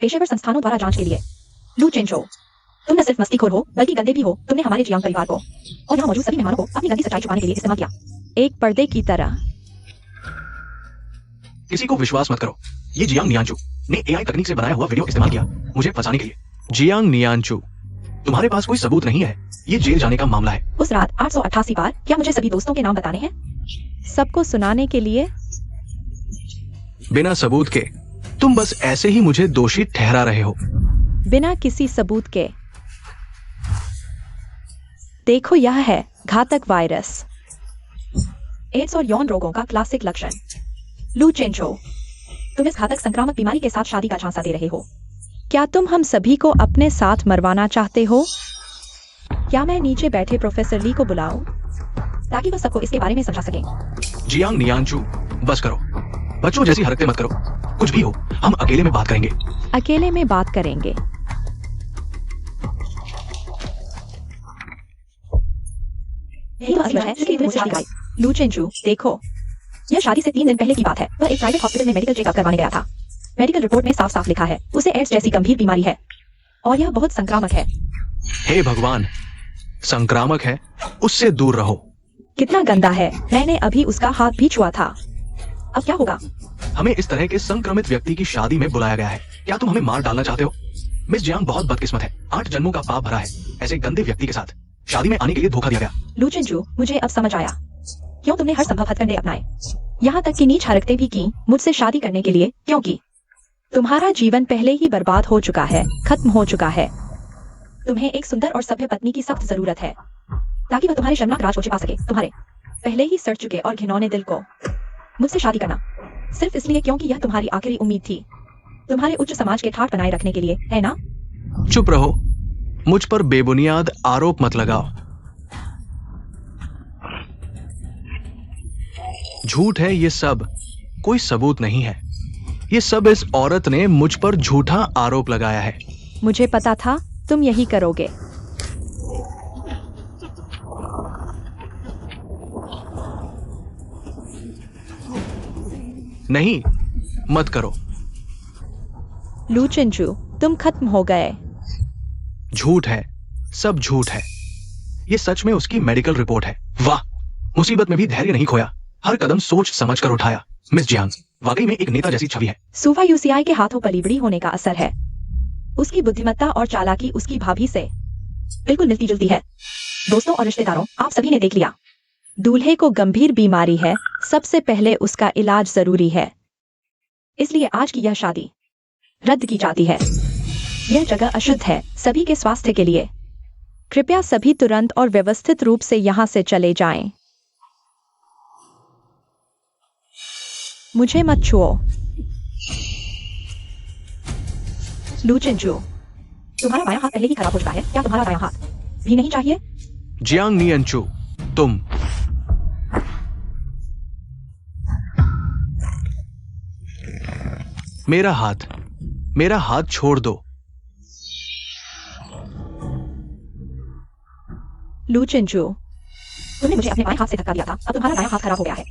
पेशेवर संस्थानों द्वारा जांच के लिए। लू चेंचो, तुम न सिर्फ मस्तीखोर हो बल्कि गंदे भी हो। तुमने हमारे जियांग परिवार को और यहाँ मौजूद सभी मेहमानों को अपनी गंदी सच्चाई छुपाने के लिए इस्तेमाल किया, एक पर्दे की तरह। किसी को विश्वास मत करो। ये जियांग नियांचू ने एआई तकनीक से बनाया हुआ वीडियो इस्तेमाल किया मुझे फंसाने के लिए। जियांग नियांचू, तुम्हारे पास कोई सबूत नहीं है। ये जेल जाने का मामला है। उस रात 888 बार क्या मुझे सभी दोस्तों के नाम बताने हैं? सबको सुनाने के लिए? बिना सबूत के तुम बस ऐसे ही मुझे दोषी ठहरा रहे हो। बिना किसी सबूत के। देखो, यह है घातक वायरस, एड्स और यौन रोगों का क्लासिक लक्षण। लू चेंचो, तुम इस घातक संक्रामक बीमारी के साथ शादी का झांसा दे रहे हो। क्या तुम हम सभी को अपने साथ मरवाना चाहते हो? क्या मैं नीचे बैठे प्रोफेसर ली को बुलाऊं ताकि वह सबको इसके बारे में समझा सके? जियांग नियांचू, बस करो। बच्चों जैसी हरकतें मत करो। कुछ भी हो, हम अकेले में बात करेंगे। अकेले में बात करेंगे? यही तो असली वजह है जिसके लिए तुमने मुझे शादी कराई। लू चेंचू, देखो, यह शादी से 3 दिन पहले की बात है। वह एक प्राइवेट हॉस्पिटल में मेडिकल चेकअप करवाने गया था। मेडिकल रिपोर्ट में साफ साफ लिखा है उसे एड्स जैसी गंभीर बीमारी है और यह बहुत संक्रामक है। हे भगवान, संक्रामक है, उससे दूर रहो। कितना गंदा है, मैंने अभी उसका हाथ भी छुआ था। अब क्या होगा? हमें इस तरह के संक्रमित व्यक्ति की शादी में बुलाया गया है। क्या तुम हमें मार डालना चाहते हो? मिस जियांग बहुत बदकिस्मत है। 8 जन्मों का पाप भरा है ऐसे गंदे व्यक्ति के साथ शादी में आने के लिए धोखा दिया गया। लू चिंचू, मुझे अब समझ आया क्यों तुमने हर संभव हथकंडे अपनाए, यहाँ तक कि नीच हरकतें भी की मुझसे शादी करने के लिए, क्योंकि तुम्हारा जीवन पहले ही बर्बाद हो चुका है, खत्म हो चुका है। तुम्हें एक सुंदर और सभ्य पत्नी की सख्त जरूरत है ताकि वह तुम्हारे शर्मनाक राज को छिपा सके। तुम्हारे पहले ही सड़ चुके और घिनौने दिल को मुझसे शादी करना सिर्फ इसलिए क्योंकि यह तुम्हारी आखिरी उम्मीद थी, तुम्हारे उच्च समाज के ठाठ बनाए रखने के लिए, है ना? चुप रहो, मुझ पर बेबुनियाद आरोप मत लगाओ। झूठ है ये सब, कोई सबूत नहीं है। ये सब इस औरत ने मुझ पर झूठा आरोप लगाया है। मुझे पता था तुम यही करोगे। नहीं, मत करो। लू चिंचू, तुम खत्म हो गए। झूठ है, सब झूठ है। ये सच में उसकी मेडिकल रिपोर्ट है। वाह, मुसीबत में भी धैर्य नहीं खोया, हर कदम सोच समझ कर उठाया। मिस जियांग वाकई में एक नेता जैसी छवि है। सुवा यूसीआई के हाथों पलीबड़ी होने का असर है। उसकी बुद्धिमत्ता और चालाकी उसकी भाभी से बिल्कुल मिलती जुलती है। दोस्तों और रिश्तेदारों, आप सभी ने देख लिया, दूल्हे को गंभीर बीमारी है। सबसे पहले उसका इलाज जरूरी है, इसलिए आज की यह शादी रद्द की जाती है। यह जगह अशुद्ध है सभी के स्वास्थ्य के लिए। कृपया सभी तुरंत और व्यवस्थित रूप से यहाँ से चले जाएं। मुझे मत छुओ। लू चिंचू, तुम्हारा बायां हाथ पहले ही खराब हो चुका है, क्या तुम्हारा बायां हाथ भी नहीं चाहिए? जियांग नियंचू, तुम मेरा हाथ छोड़ दो। लू चिंचू, तुमने मुझे अपने बाएं हाथ से धक्का दिया था, अब तुम्हारा दायां हाथ खराब हो गया है।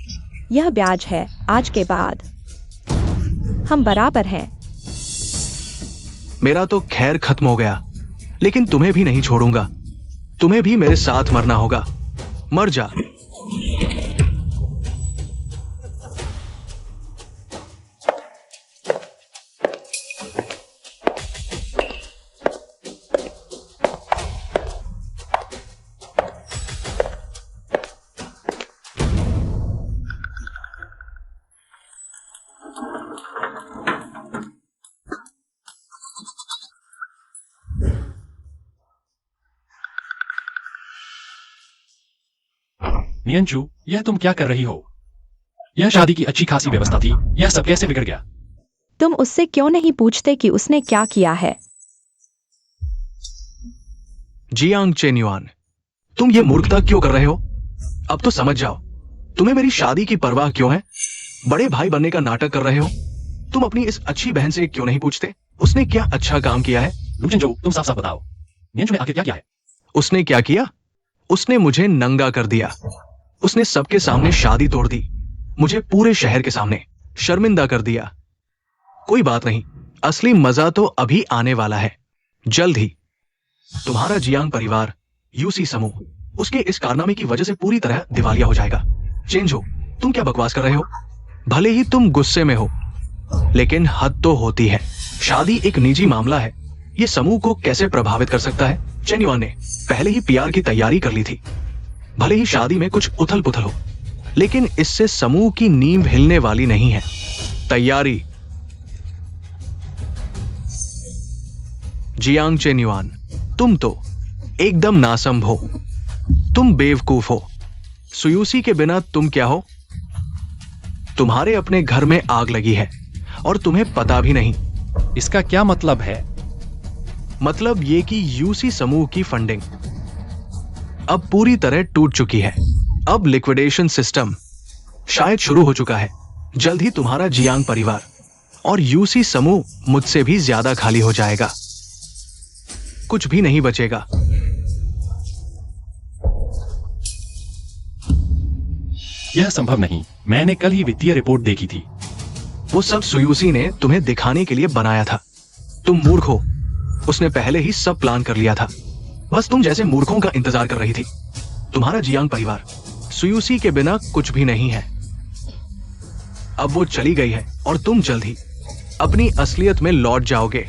यह ब्याज है, आज के बाद हम बराबर हैं। मेरा तो खैर खत्म हो गया, लेकिन तुम्हें भी नहीं छोड़ूंगा। तुम्हें भी मेरे साथ मरना होगा। मर जा। नियंचू, यह तुम क्या कर रही हो? यह शादी की अच्छी खासी व्यवस्था थी, यह सब कैसे बिगड़ गया? तुम उससे क्यों नहीं पूछते कि उसने क्या किया है? जियांग चेन्युआन, तुम ये मूर्खता क्यों कर रहे हो? अब तो समझ जाओ, तुम्हें मेरी शादी की परवाह क्यों है? बड़े भाई बनने का नाटक कर रहे हो। तुम अपनी इस अच्छी बहन से क्यों नहीं पूछते उसने क्या अच्छा काम किया है? लू चिंचू, तुम साफ साफ बताओ, नियंचू ने आखिर क्या किया है? उसने क्या किया? उसने मुझे नंगा कर दिया। उसने सबके सामने शादी तोड़ दी, मुझे पूरे शहर के सामने शर्मिंदा कर दिया। कोई बात नहीं, असली मजा तो अभी आने वाला है, जल्द ही। तुम्हारा जियांग परिवार, यूसी समूह, उसके इस कारनामे की वजह से पूरी तरह दिवालिया हो जाएगा। चेंजो, तुम क्या बकवास कर रहे हो? भले ही तुम गुस्से में हो, लेकिन हद तो होती है। शादी एक निजी मामला है, ये समूह को कैसे प्रभावित कर सकता है? चेन्युआन ने पहले ही पीआर की तैयारी कर ली थी। भले ही शादी में कुछ उथल पुथल हो, लेकिन इससे समूह की नींव हिलने वाली नहीं है। तैयारी। जियांग चेन्युआन, तुम तो एकदम नासंभ हो, तुम बेवकूफ हो। सुयूसी के बिना तुम क्या हो? तुम्हारे अपने घर में आग लगी है और तुम्हें पता भी नहीं। इसका क्या मतलब है? मतलब ये कि यूसी समूह की फंडिंग अब पूरी तरह टूट चुकी है। अब लिक्विडेशन सिस्टम शायद शुरू हो चुका है। जल्द ही तुम्हारा जियांग परिवार और यूसी समूह मुझसे भी ज्यादा खाली हो जाएगा, कुछ भी नहीं बचेगा। यह संभव नहीं, मैंने कल ही वित्तीय रिपोर्ट देखी थी। वो सब सुयूसी ने तुम्हें दिखाने के लिए बनाया था। तुम मूर्ख हो, उसने पहले ही सब प्लान कर लिया था, बस तुम जैसे मूर्खों का इंतजार कर रही थी। तुम्हारा जियांग परिवार सुयूसी के बिना कुछ भी नहीं है। अब वो चली गई है और तुम जल्द ही अपनी असलियत में लौट जाओगे।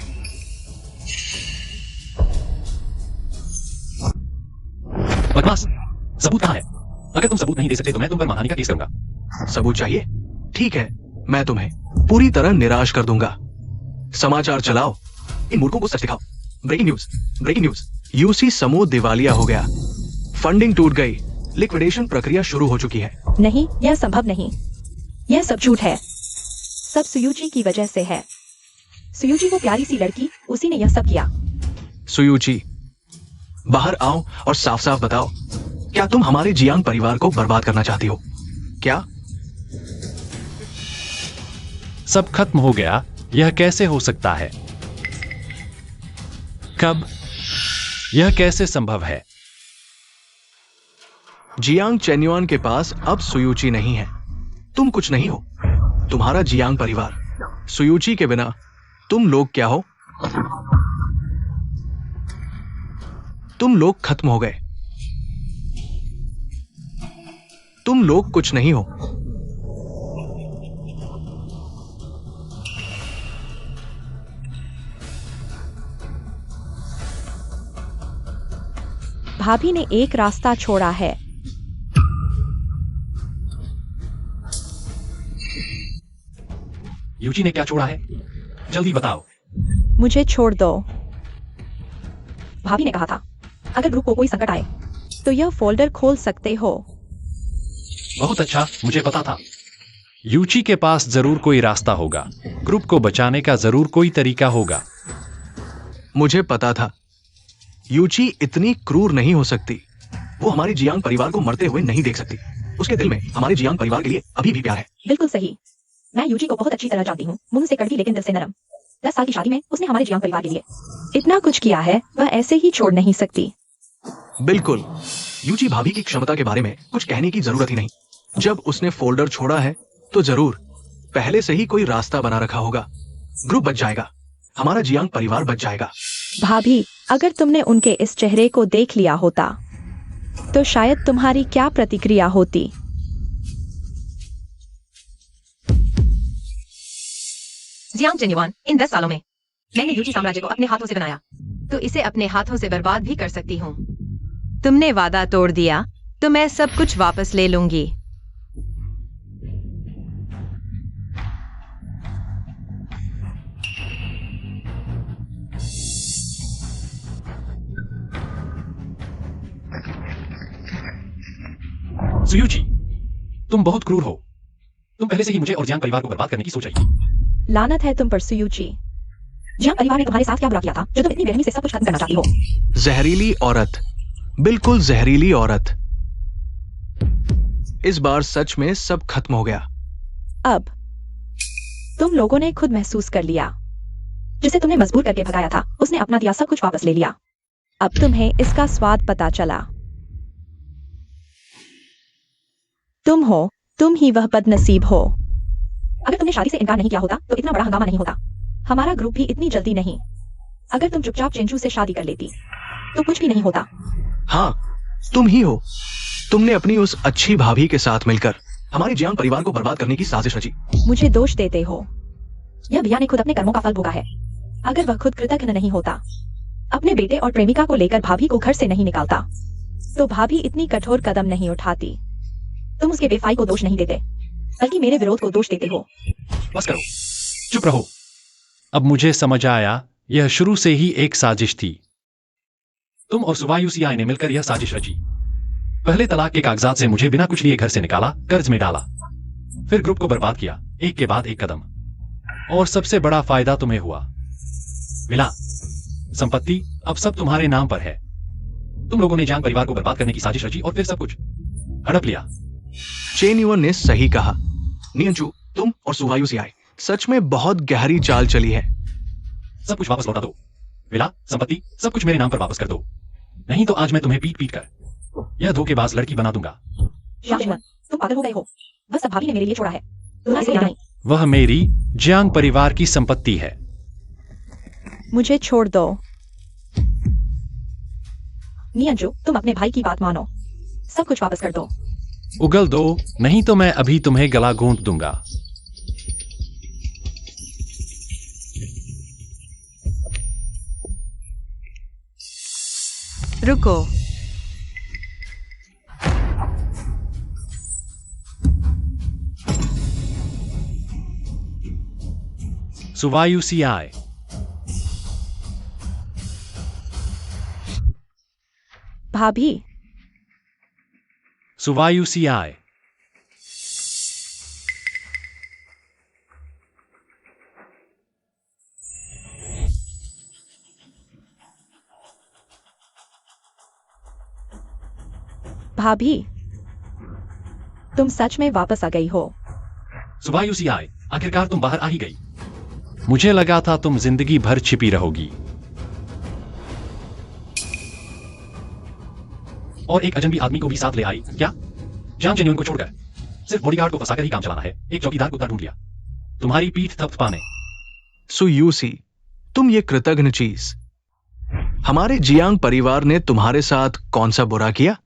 बदमाश, सबूत कहां है? अगर तुम सबूत नहीं दे सकते तो मैं तुम पर मानहानि का केस करूंगा। सबूत चाहिए? ठीक है, मैं तुम्हें पूरी तरह निराश कर दूंगा। समाचार चलाओ, इन मूर्खों को सच दिखाओ। ब्रेकिंग न्यूज यूसी समूह दिवालिया हो गया, फंडिंग टूट गई, लिक्विडेशन प्रक्रिया शुरू हो चुकी है। नहीं, यह संभव नहीं। यह सब झूठ है। सब सुयुची की वजह से है। सुयुची वो प्यारी सी लड़की, उसी ने यह सब किया। सुयुची, बाहर आओ और साफ साफ बताओ, क्या तुम हमारे जियांग परिवार को बर्बाद करना चाहती हो? क्या? सब खत्म हो गया? यह कैसे हो सकता है? कब? यह कैसे संभव है? जियांग चेन्युआन के पास अब सुयुची नहीं है। तुम कुछ नहीं हो, तुम्हारा जियांग परिवार। सुयुची के बिना तुम लोग क्या हो? तुम लोग खत्म हो गए। तुम लोग कुछ नहीं हो। भाभी ने एक रास्ता छोड़ा है। यूची ने क्या छोड़ा है? जल्दी बताओ। मुझे छोड़ दो। भाभी ने कहा था, अगर ग्रुप को कोई संकट आए तो यह फोल्डर खोल सकते हो। बहुत अच्छा, मुझे पता था। यूची के पास जरूर कोई रास्ता होगा। ग्रुप को बचाने का जरूर कोई तरीका होगा। मुझे पता था। यूची इतनी क्रूर नहीं हो सकती। वो हमारे जियांग परिवार को मरते हुए नहीं देख सकती। उसके दिल में हमारे जियांग परिवार के लिए अभी भी प्यार है। बिल्कुल सही। मैं यूची को बहुत अच्छी तरह जानती हूँ। मुंह से कड़वी लेकिन दिल से नरम। 10 साल की शादी में उसने हमारे जियांग परिवार के लिए इतना कुछ किया है, वह ऐसे ही छोड़ नहीं सकती। बिल्कुल। यूची भाभी की क्षमता के बारे में कुछ कहने की जरूरत ही नहीं। जब उसने फोल्डर छोड़ा है तो जरूर पहले से ही कोई रास्ता बना रखा होगा। ग्रुप बच जाएगा, हमारा जियांग परिवार बच जाएगा। भाभी, अगर तुमने उनके इस चेहरे को देख लिया होता तो शायद तुम्हारी क्या प्रतिक्रिया होती? जियांग चेन्युआन, इन 10 सालों में मैंने यूची साम्राज्य को अपने हाथों से बनाया, तो इसे अपने हाथों से बर्बाद भी कर सकती हूँ। तुमने वादा तोड़ दिया तो मैं सब कुछ वापस ले लूंगी। सुयुची, तुम बहुत क्रूर हो। तुम पहले से ही मुझे और जियांग परिवार को बर्बाद करने की सोच रही थी। लानत है तुम पर सुयुची। जियांग परिवार ने तुम्हारे साथ क्या बुरा किया था जो तुम इतनी बेरहमी से सब कुछ खत्म करना चाहती हो? जहरीली औरत, बिल्कुल जहरीली औरत। इस बार सच में सब खत्म हो गया। अब तुम लोगों ने खुद महसूस कर लिया। जिसे तुमने मजबूर करके भगाया था, उसने अपना दिया सब कुछ वापस ले लिया। अब तुम्हें इसका स्वाद पता चला। तुम ही वह बदनसीब हो। अगर तुमने शादी से इनकार नहीं किया होता तो इतना बड़ा हंगामा नहीं होता। हमारा ग्रुप भी इतनी जल्दी नहीं। अगर तुम चुपचाप चेंजू से शादी कर लेती तो कुछ भी नहीं होता। हाँ, तुम ही हो। तुमने अपनी उस अच्छी भाभी के साथ मिलकर हमारे जियांग परिवार को बर्बाद करने की साजिश रची। मुझे दोष देते हो। यह भैया ने खुद अपने कर्मों का फल भोगा है। अगर वह खुद कृतज्ञ नहीं होता, अपने बेटे और प्रेमिका को लेकर भाभी को घर से नहीं निकालता, तो भाभी इतनी कठोर कदम नहीं उठाती। तुम उसके बेफाई को दोष नहीं देते, बल्कि मेरे विरोध को दोष देते हो। बस करो, चुप रहो। अब मुझे समझ आया, यह शुरू से ही एक साजिश थी। तुम और सुवायुसियाई ने मिलकर यह साजिश रची। पहले तलाक के कागजात से मुझे बिना कुछ लिए घर से निकाला, कर्ज में डाला, फिर ग्रुप को बर्बाद किया, एक के बाद एक कदम। और सबसे बड़ा फायदा तुम्हें हुआ। मिला संपत्ति अब सब तुम्हारे नाम पर है। तुम लोगों ने जियांग परिवार को बर्बाद करने की साजिश रची और फिर सब कुछ हड़प लिया। चेन्युआन ने सही कहा। नियंचू, तुम और सुवायुसियाई सच में बहुत गहरी चाल चली है। सब कुछ वापस लौटा दो। विला, संपत्ति, सब कुछ मेरे नाम पर वापस कर दो, नहीं तो आज मैं तुम्हें पीट पीट कर यह धोखेबाज लड़की बना दूंगा। तुम पागल हो गए हो। बस सब भाभी ने मेरे लिए छोड़ा है, तुम्हारे लिए नहीं। वह मेरी जियांग परिवार की संपत्ति है। मुझे छोड़ दो। नियंजू, तुम अपने भाई की बात मानो, सब कुछ वापस कर दो। उगल दो, नहीं तो मैं अभी तुम्हें गला घोंट दूंगा। रुको, सुवायुसियाई, भाभी सुवायुसियाय भाभी तुम सच में वापस आ गई हो। सुवायुसियाय आखिरकार तुम बाहर आ ही गई। मुझे लगा था तुम जिंदगी भर छिपी रहोगी और एक अजनबी आदमी को भी साथ ले आई। क्या जियांग चेन्युन को छोड़कर? सिर्फ बॉडीगार्ड को फंसाकर ही काम चलाना है। एक चौकीदार कुत्ता ढूंढ लिया, तुम्हारी पीठ थपथपाने। सो यूसी, तुम ये कृतघ्न चीज, हमारे जियांग परिवार ने तुम्हारे साथ कौन सा बुरा किया?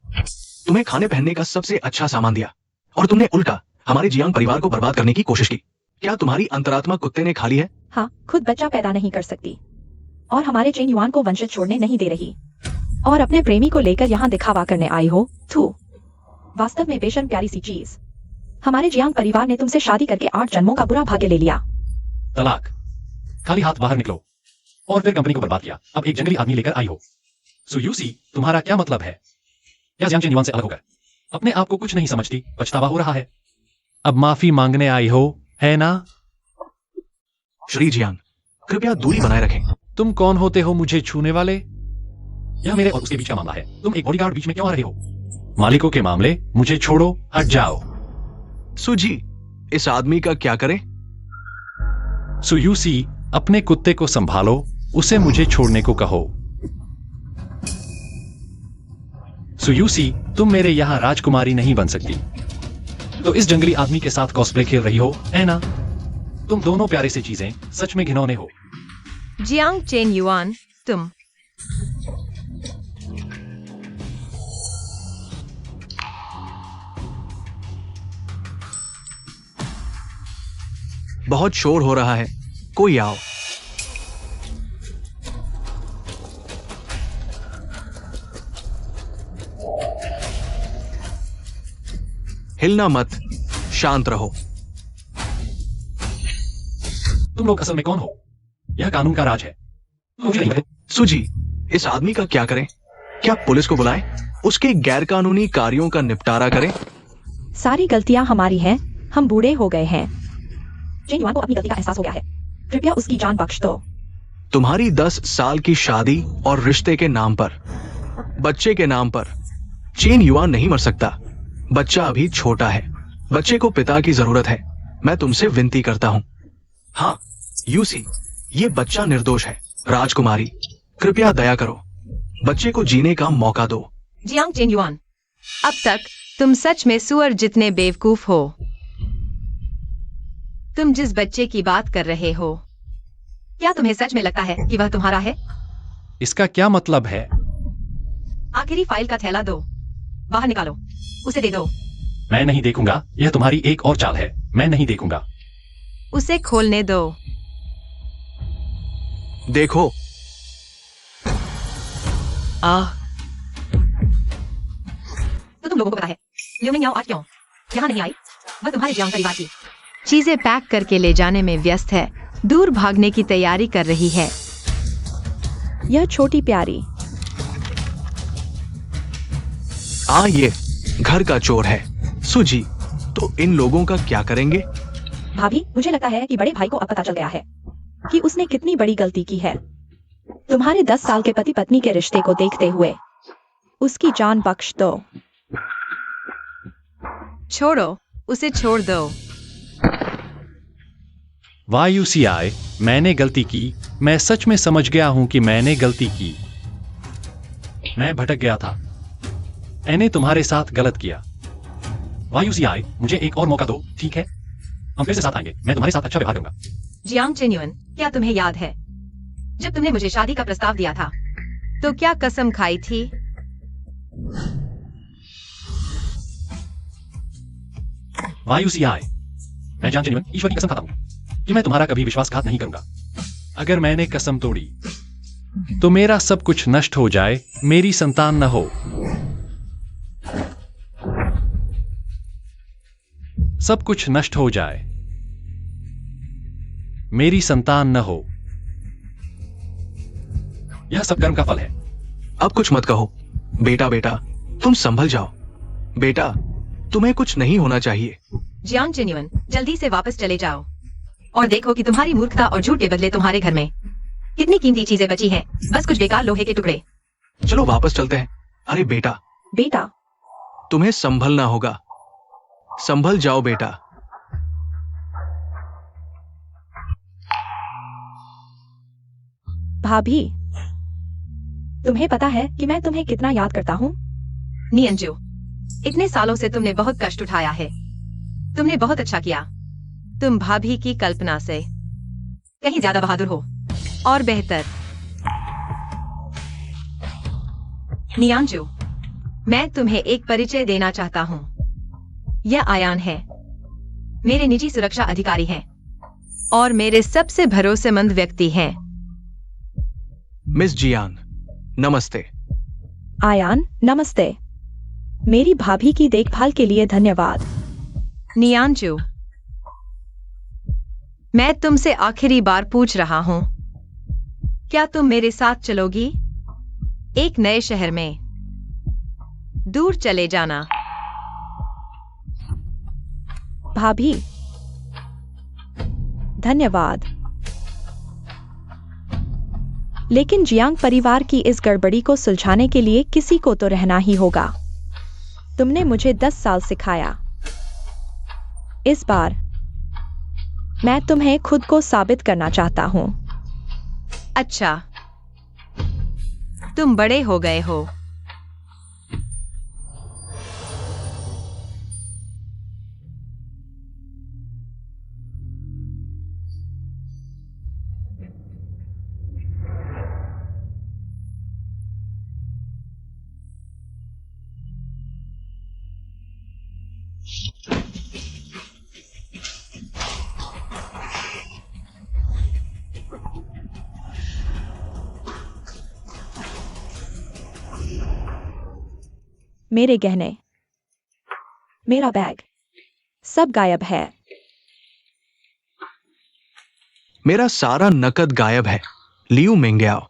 तुम्हें खाने पहनने का सबसे अच्छा सामान दिया और तुमने उल्टा हमारे जियांग परिवार को बर्बाद करने की कोशिश की। क्या तुम्हारी अंतरात्मा कुत्ते ने खा ली है? हाँ, खुद बच्चा पैदा नहीं कर सकती और हमारे चेन युआन को वंशज छोड़ने नहीं दे रही और अपने प्रेमी को लेकर यहाँ दिखावा करने आई हो। थू, वास्तव में बेशर्म प्यारी सी चीज। हमारे जियांग परिवार ने तुमसे शादी करके 8 जन्मों का बुरा भाग्य ले लिया। तलाक, खाली हाथ बाहर निकलो। और फिर कंपनी को बर्बाद किया। अब एक जंगली आदमी लेकर आई हो। सो यूसी, तुम्हारा क्या मतलब है? या जियांग चेन्युआन से अलग होकर अपने आप को कुछ नहीं समझती, पछतावा हो रहा है? अब माफी मांगने आई हो, है ना? श्री जियांग, कृपया दूरी बनाए रखें। तुम कौन होते हो मुझे छूने वाले? यह मेरे और उसके बीच का मामला है। तुम एक बॉडीगार्ड बीच में क्यों आ रहे हो? मालिकों के मामले, मुझे छोड़ो, हट जाओ। सुजी, इस आदमी का क्या करें? सुयूसी, अपने कुत्ते को संभालो, उसे मुझे छोड़ने को कहो। सुयूसी, तुम मेरे यहां राजकुमारी नहीं बन सकती, तो इस जंगली आदमी के साथ कॉस्प्ले खेल रही हो, है ना? तुम दोनों प्यारे से चीजें सच में घिनौने हो। जियांग चेन युआन, तुम बहुत शोर हो रहा है, कोई आओ। हिलना मत, शांत रहो। तुम लोग असल में कौन हो? यह कानून का राज है। मुझे नहीं पता। सुजी, इस आदमी का क्या करें? क्या पुलिस को बुलाएं? उसके गैरकानूनी कार्यों का निपटारा करें? सारी गलतियां हमारी हैं, हम बूढ़े हो गए हैं। चेन युआन को अपनी गलती का एहसास हो गया है, कृपया उसकी जान बख्श दो। तुम्हारी 10 साल की शादी और रिश्ते के नाम पर, बच्चे के नाम पर चेन युआन नहीं मर सकता। बच्चा अभी छोटा है, बच्चे को पिता की जरूरत है। मैं तुमसे विनती करता हूं। हाँ यूसी, ये बच्चा निर्दोष है। राजकुमारी, कृपया दया करो, बच्चे को जीने का मौका दो। जियांग चेन युआन, अब तक तुम सच में सुअर जितने बेवकूफ हो। तुम जिस बच्चे की बात कर रहे हो, क्या तुम्हें सच में लगता है कि वह तुम्हारा है? इसका क्या मतलब है? आखिरी फाइल का थैला दो, बाहर निकालो, उसे दे दो। मैं नहीं देखूंगा, यह तुम्हारी एक और चाल है। मैं नहीं देखूंगा। उसे खोलने दो। देखो। तो तुम लोगों को पता है लियोनिंग याओ आज क्यों यहाँ नहीं आई? वह तुम्हारे जियांग परिवार की चीजें पैक करके ले जाने में व्यस्त है, दूर भागने की तैयारी कर रही है। यह छोटी प्यारी ये घर का चोर है। सुजी, तो इन लोगों का क्या करेंगे? भाभी, मुझे लगता है कि बड़े भाई को अब पता चल गया है कि उसने कितनी बड़ी गलती की है। तुम्हारे 10 साल के पति पत्नी के रिश्ते को देखते हुए उसकी जान बख्श दो। छोड़ो, उसे छोड़ दो। वायुसियाय, मैंने गलती की। मैं सच में समझ गया हूं कि मैंने गलती की। मैं भटक गया था। मैंने तुम्हारे साथ गलत किया। वायुसियाय, मुझे एक और मौका दो, ठीक है? हम फिर से साथ आएंगे। मैं तुम्हारे साथ अच्छा व्यवहार करूंगा। जियांग चेन्युन, क्या तुम्हें याद है जब तुमने मुझे शादी का प्रस्ताव दिया था तो क्या कसम खाई थी? वायुसियाय, मैं जियांग चेन्युन ईश्वर की कसम खाता हूं कि मैं तुम्हारा कभी विश्वासघात नहीं करूंगा। अगर मैंने कसम तोड़ी तो मेरा सब कुछ नष्ट हो जाए, मेरी संतान न हो। सब कुछ नष्ट हो जाए, मेरी संतान न हो। यह सब कर्म का फल है। अब कुछ मत कहो, बेटा बेटा तुम संभल जाओ। बेटा तुम्हें कुछ नहीं होना चाहिए। जियांग जेन्युइन, जल्दी से वापस चले जाओ और देखो कि तुम्हारी मूर्खता और झूठ के बदले तुम्हारे घर में कितनी कीमती चीजें बची हैं। बस कुछ बेकार लोहे के टुकड़े। चलो वापस चलते हैं। अरे बेटा बेटा, तुम्हें संभलना होगा। संभल जाओ बेटा। भाभी, तुम्हें पता है कि मैं तुम्हें कितना याद करता हूँ? नियंजू, इतने सालों से तुमने बहुत कष्ट उठाया है। तुमने बहुत अच्छा किया। तुम भाभी की कल्पना से कहीं ज्यादा बहादुर हो और बेहतर। नियांजू, मैं तुम्हें एक परिचय देना चाहता हूँ। यह आयान है, मेरे निजी सुरक्षा अधिकारी हैं और मेरे सबसे भरोसेमंद व्यक्ति हैं। मिस जियांग, नमस्ते। आयान, नमस्ते। मेरी भाभी की देखभाल के लिए धन्यवाद। नियांजू, मैं तुमसे आखिरी बार पूछ रहा हूं, क्या तुम मेरे साथ चलोगी? एक नए शहर में दूर चले जाना। भाभी, धन्यवाद। लेकिन जियांग परिवार की इस गड़बड़ी को सुलझाने के लिए किसी को तो रहना ही होगा। तुमने मुझे 10 साल सिखाया। इस बार मैं तुम्हें खुद को साबित करना चाहता हूं। अच्छा, तुम बड़े हो गए हो। मेरे गहने, मेरा बैग, सब गायब है। मेरा सारा नकद गायब है। Liu Mingyao.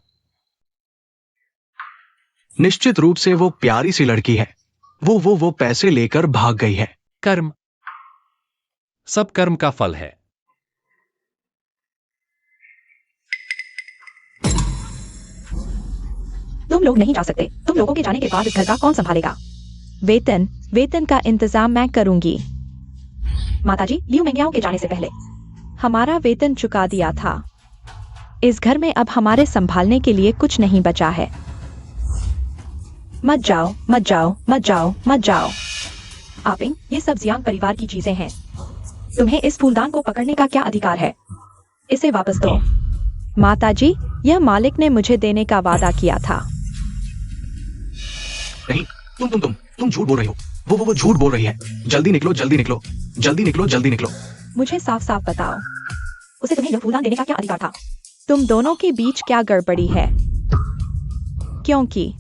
निश्चित रूप से वो प्यारी सी लड़की है। वो पैसे लेकर भाग गई है। कर्म, सब कर्म का फल है। तुम लोग नहीं जा सकते। तुम लोगों के जाने के बाद इस घर का कौन संभालेगा? वेतन का इंतजाम मैं करूंगी। माताजी, लियू मिंग्याओ के जाने से पहले हमारा वेतन चुका दिया था। इस घर में अब हमारे संभालने के लिए कुछ नहीं बचा है। मत जाओ, मत जाओ, मत जाओ, मत जाओ। आपिंग, ये सब जियांग परिवार की चीजें हैं। तुम्हें इस फूलदान को पकड़ने का क्या अधिकार है? इसे वापस दो। माताजी, यह मालिक ने मुझे देने का वादा किया था। नहीं, तुम झूठ बोल रही हो। वो झूठ बोल रही है। जल्दी निकलो, जल्दी निकलो, जल्दी निकलो, जल्दी निकलो। मुझे साफ साफ बताओ, उसे तुम्हें यह फूलदान देने का क्या अधिकार था? तुम दोनों के बीच क्या गड़बड़ी है? क्योंकि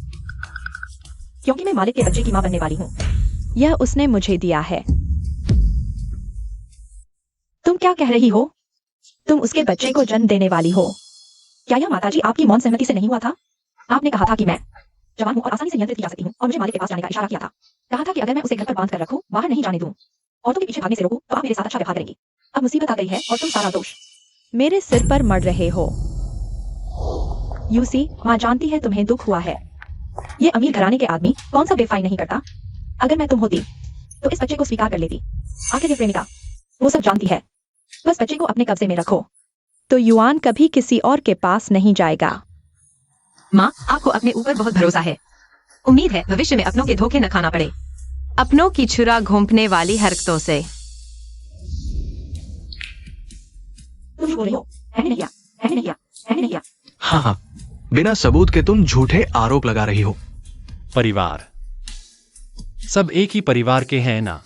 मैं मालिक के बच्चे की मां बनने वाली हूँ। यह उसने मुझे दिया है। तुम क्या कह रही हो? तुम उसके बच्चे को जन्म देने वाली हो। क्या यह माताजी आपकी मौन सहमति से नहीं हुआ था? आपने कहा था कि मैं जवान हूँ और आसानी से नियंत्रित की जा सकती हूँ और मुझे मालिक के पास जाने का इशारा किया था। कहा था कि अगर मैं उसे घर पर बांध कर रखूं, बाहर नहीं जाने दूं, औरतों के पीछे भागने से रोकूं, तो आप मेरे साथ अच्छा व्यवहार करेंगी। अब मुसीबत आ गई है और तुम सारा दोष मेरे सिर पर मढ़ रहे हो। यूसी, माँ जानती है तुम्हें दुख हुआ है। ये अमीर घराने के आदमी कौन सा बेवफाई नहीं करता? अगर मैं तुम होती तो इस बच्चे को स्वीकार कर लेती। आखिर ये प्रेमिका वो सब जानती है। बस बच्चे को अपने कब्जे में रखो। तो युआन कभी किसी और के पास नहीं जाएगा। माँ, आपको अपने ऊपर बहुत भरोसा है। उम्मीद है भविष्य में अपनों के धोखे न खाना पड़े, अपनों की छुरा घोंपने वाली हरकतों से। तुम बोल रही हो? मैंने नहीं किया, मैंने नहीं किया, मैंने नहीं किया। हाँ, बिना सबूत के तुम झूठे आरोप लगा रही हो। परिवार, सब एक ही परिवार के हैं ना?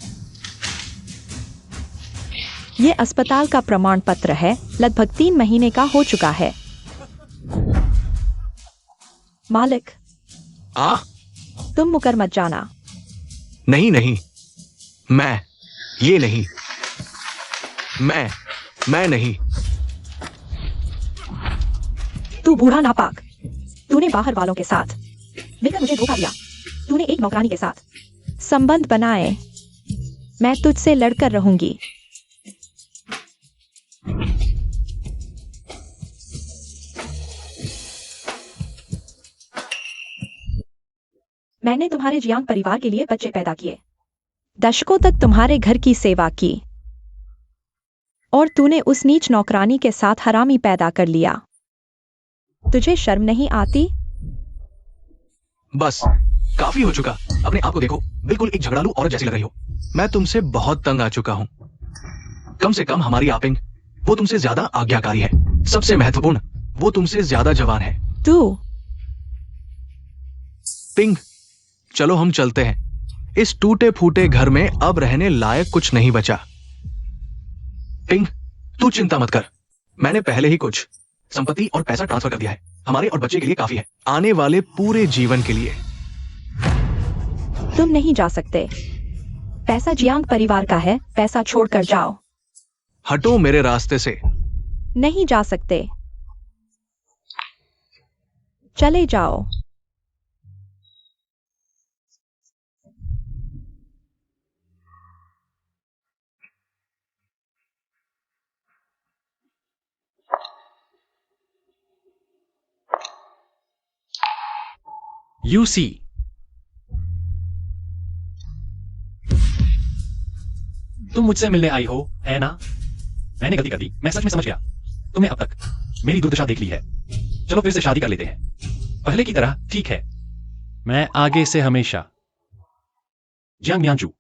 ये अस्पताल का प्रमाण पत्र है। लगभग 3 महीने का हो चुका है। मालिक, तुम मुकर मत जाना। नहीं, ये नहीं, मैं नहीं। तू बूढ़ा नापाक, तूने बाहर वालों के साथ मिलकर मुझे धोखा दिया। तूने एक नौकरानी के साथ संबंध बनाए, मैं तुझसे लड़कर रहूंगी। मैंने तुम्हारे जियांग परिवार के लिए बच्चे पैदा किए, दशकों तक तुम्हारे घर की सेवा की, और तूने उस नीच नौकरानी के साथ हरामी पैदा कर लिया। तुझे शर्म नहीं आती? बस काफी हो चुका। अपने आप को देखो, बिल्कुल एक झगड़ालू औरत जैसी लग रही हो। मैं तुमसे बहुत तंग आ चुका हूं। कम से कम हमारी आपिंग, वो तुमसे ज्यादा आज्ञाकारी है। सबसे महत्वपूर्ण, वो तुमसे ज्यादा जवान है। तू पिंग, चलो हम चलते हैं। इस टूटे फूटे घर में अब रहने लायक कुछ नहीं बचा। पिंग, तू चिंता मत कर। मैंने पहले ही कुछ संपत्ति और पैसा ट्रांसफर कर दिया है। हमारे और बच्चे के लिए काफी है, आने वाले पूरे जीवन के लिए। तुम नहीं जा सकते। पैसा जियांग परिवार का है, पैसा छोड़कर जाओ। हटो मेरे रास्ते से। नहीं जा सकते, चले जाओ। यूसी, तुम मुझसे मिलने आई हो, है ना? मैंने गलती कर दी, मैं सच में समझ गया। तुमने अब तक मेरी दुर्दशा देख ली है। चलो फिर से शादी कर लेते हैं, पहले की तरह। ठीक है, मैं आगे से हमेशा जियांग मियांचू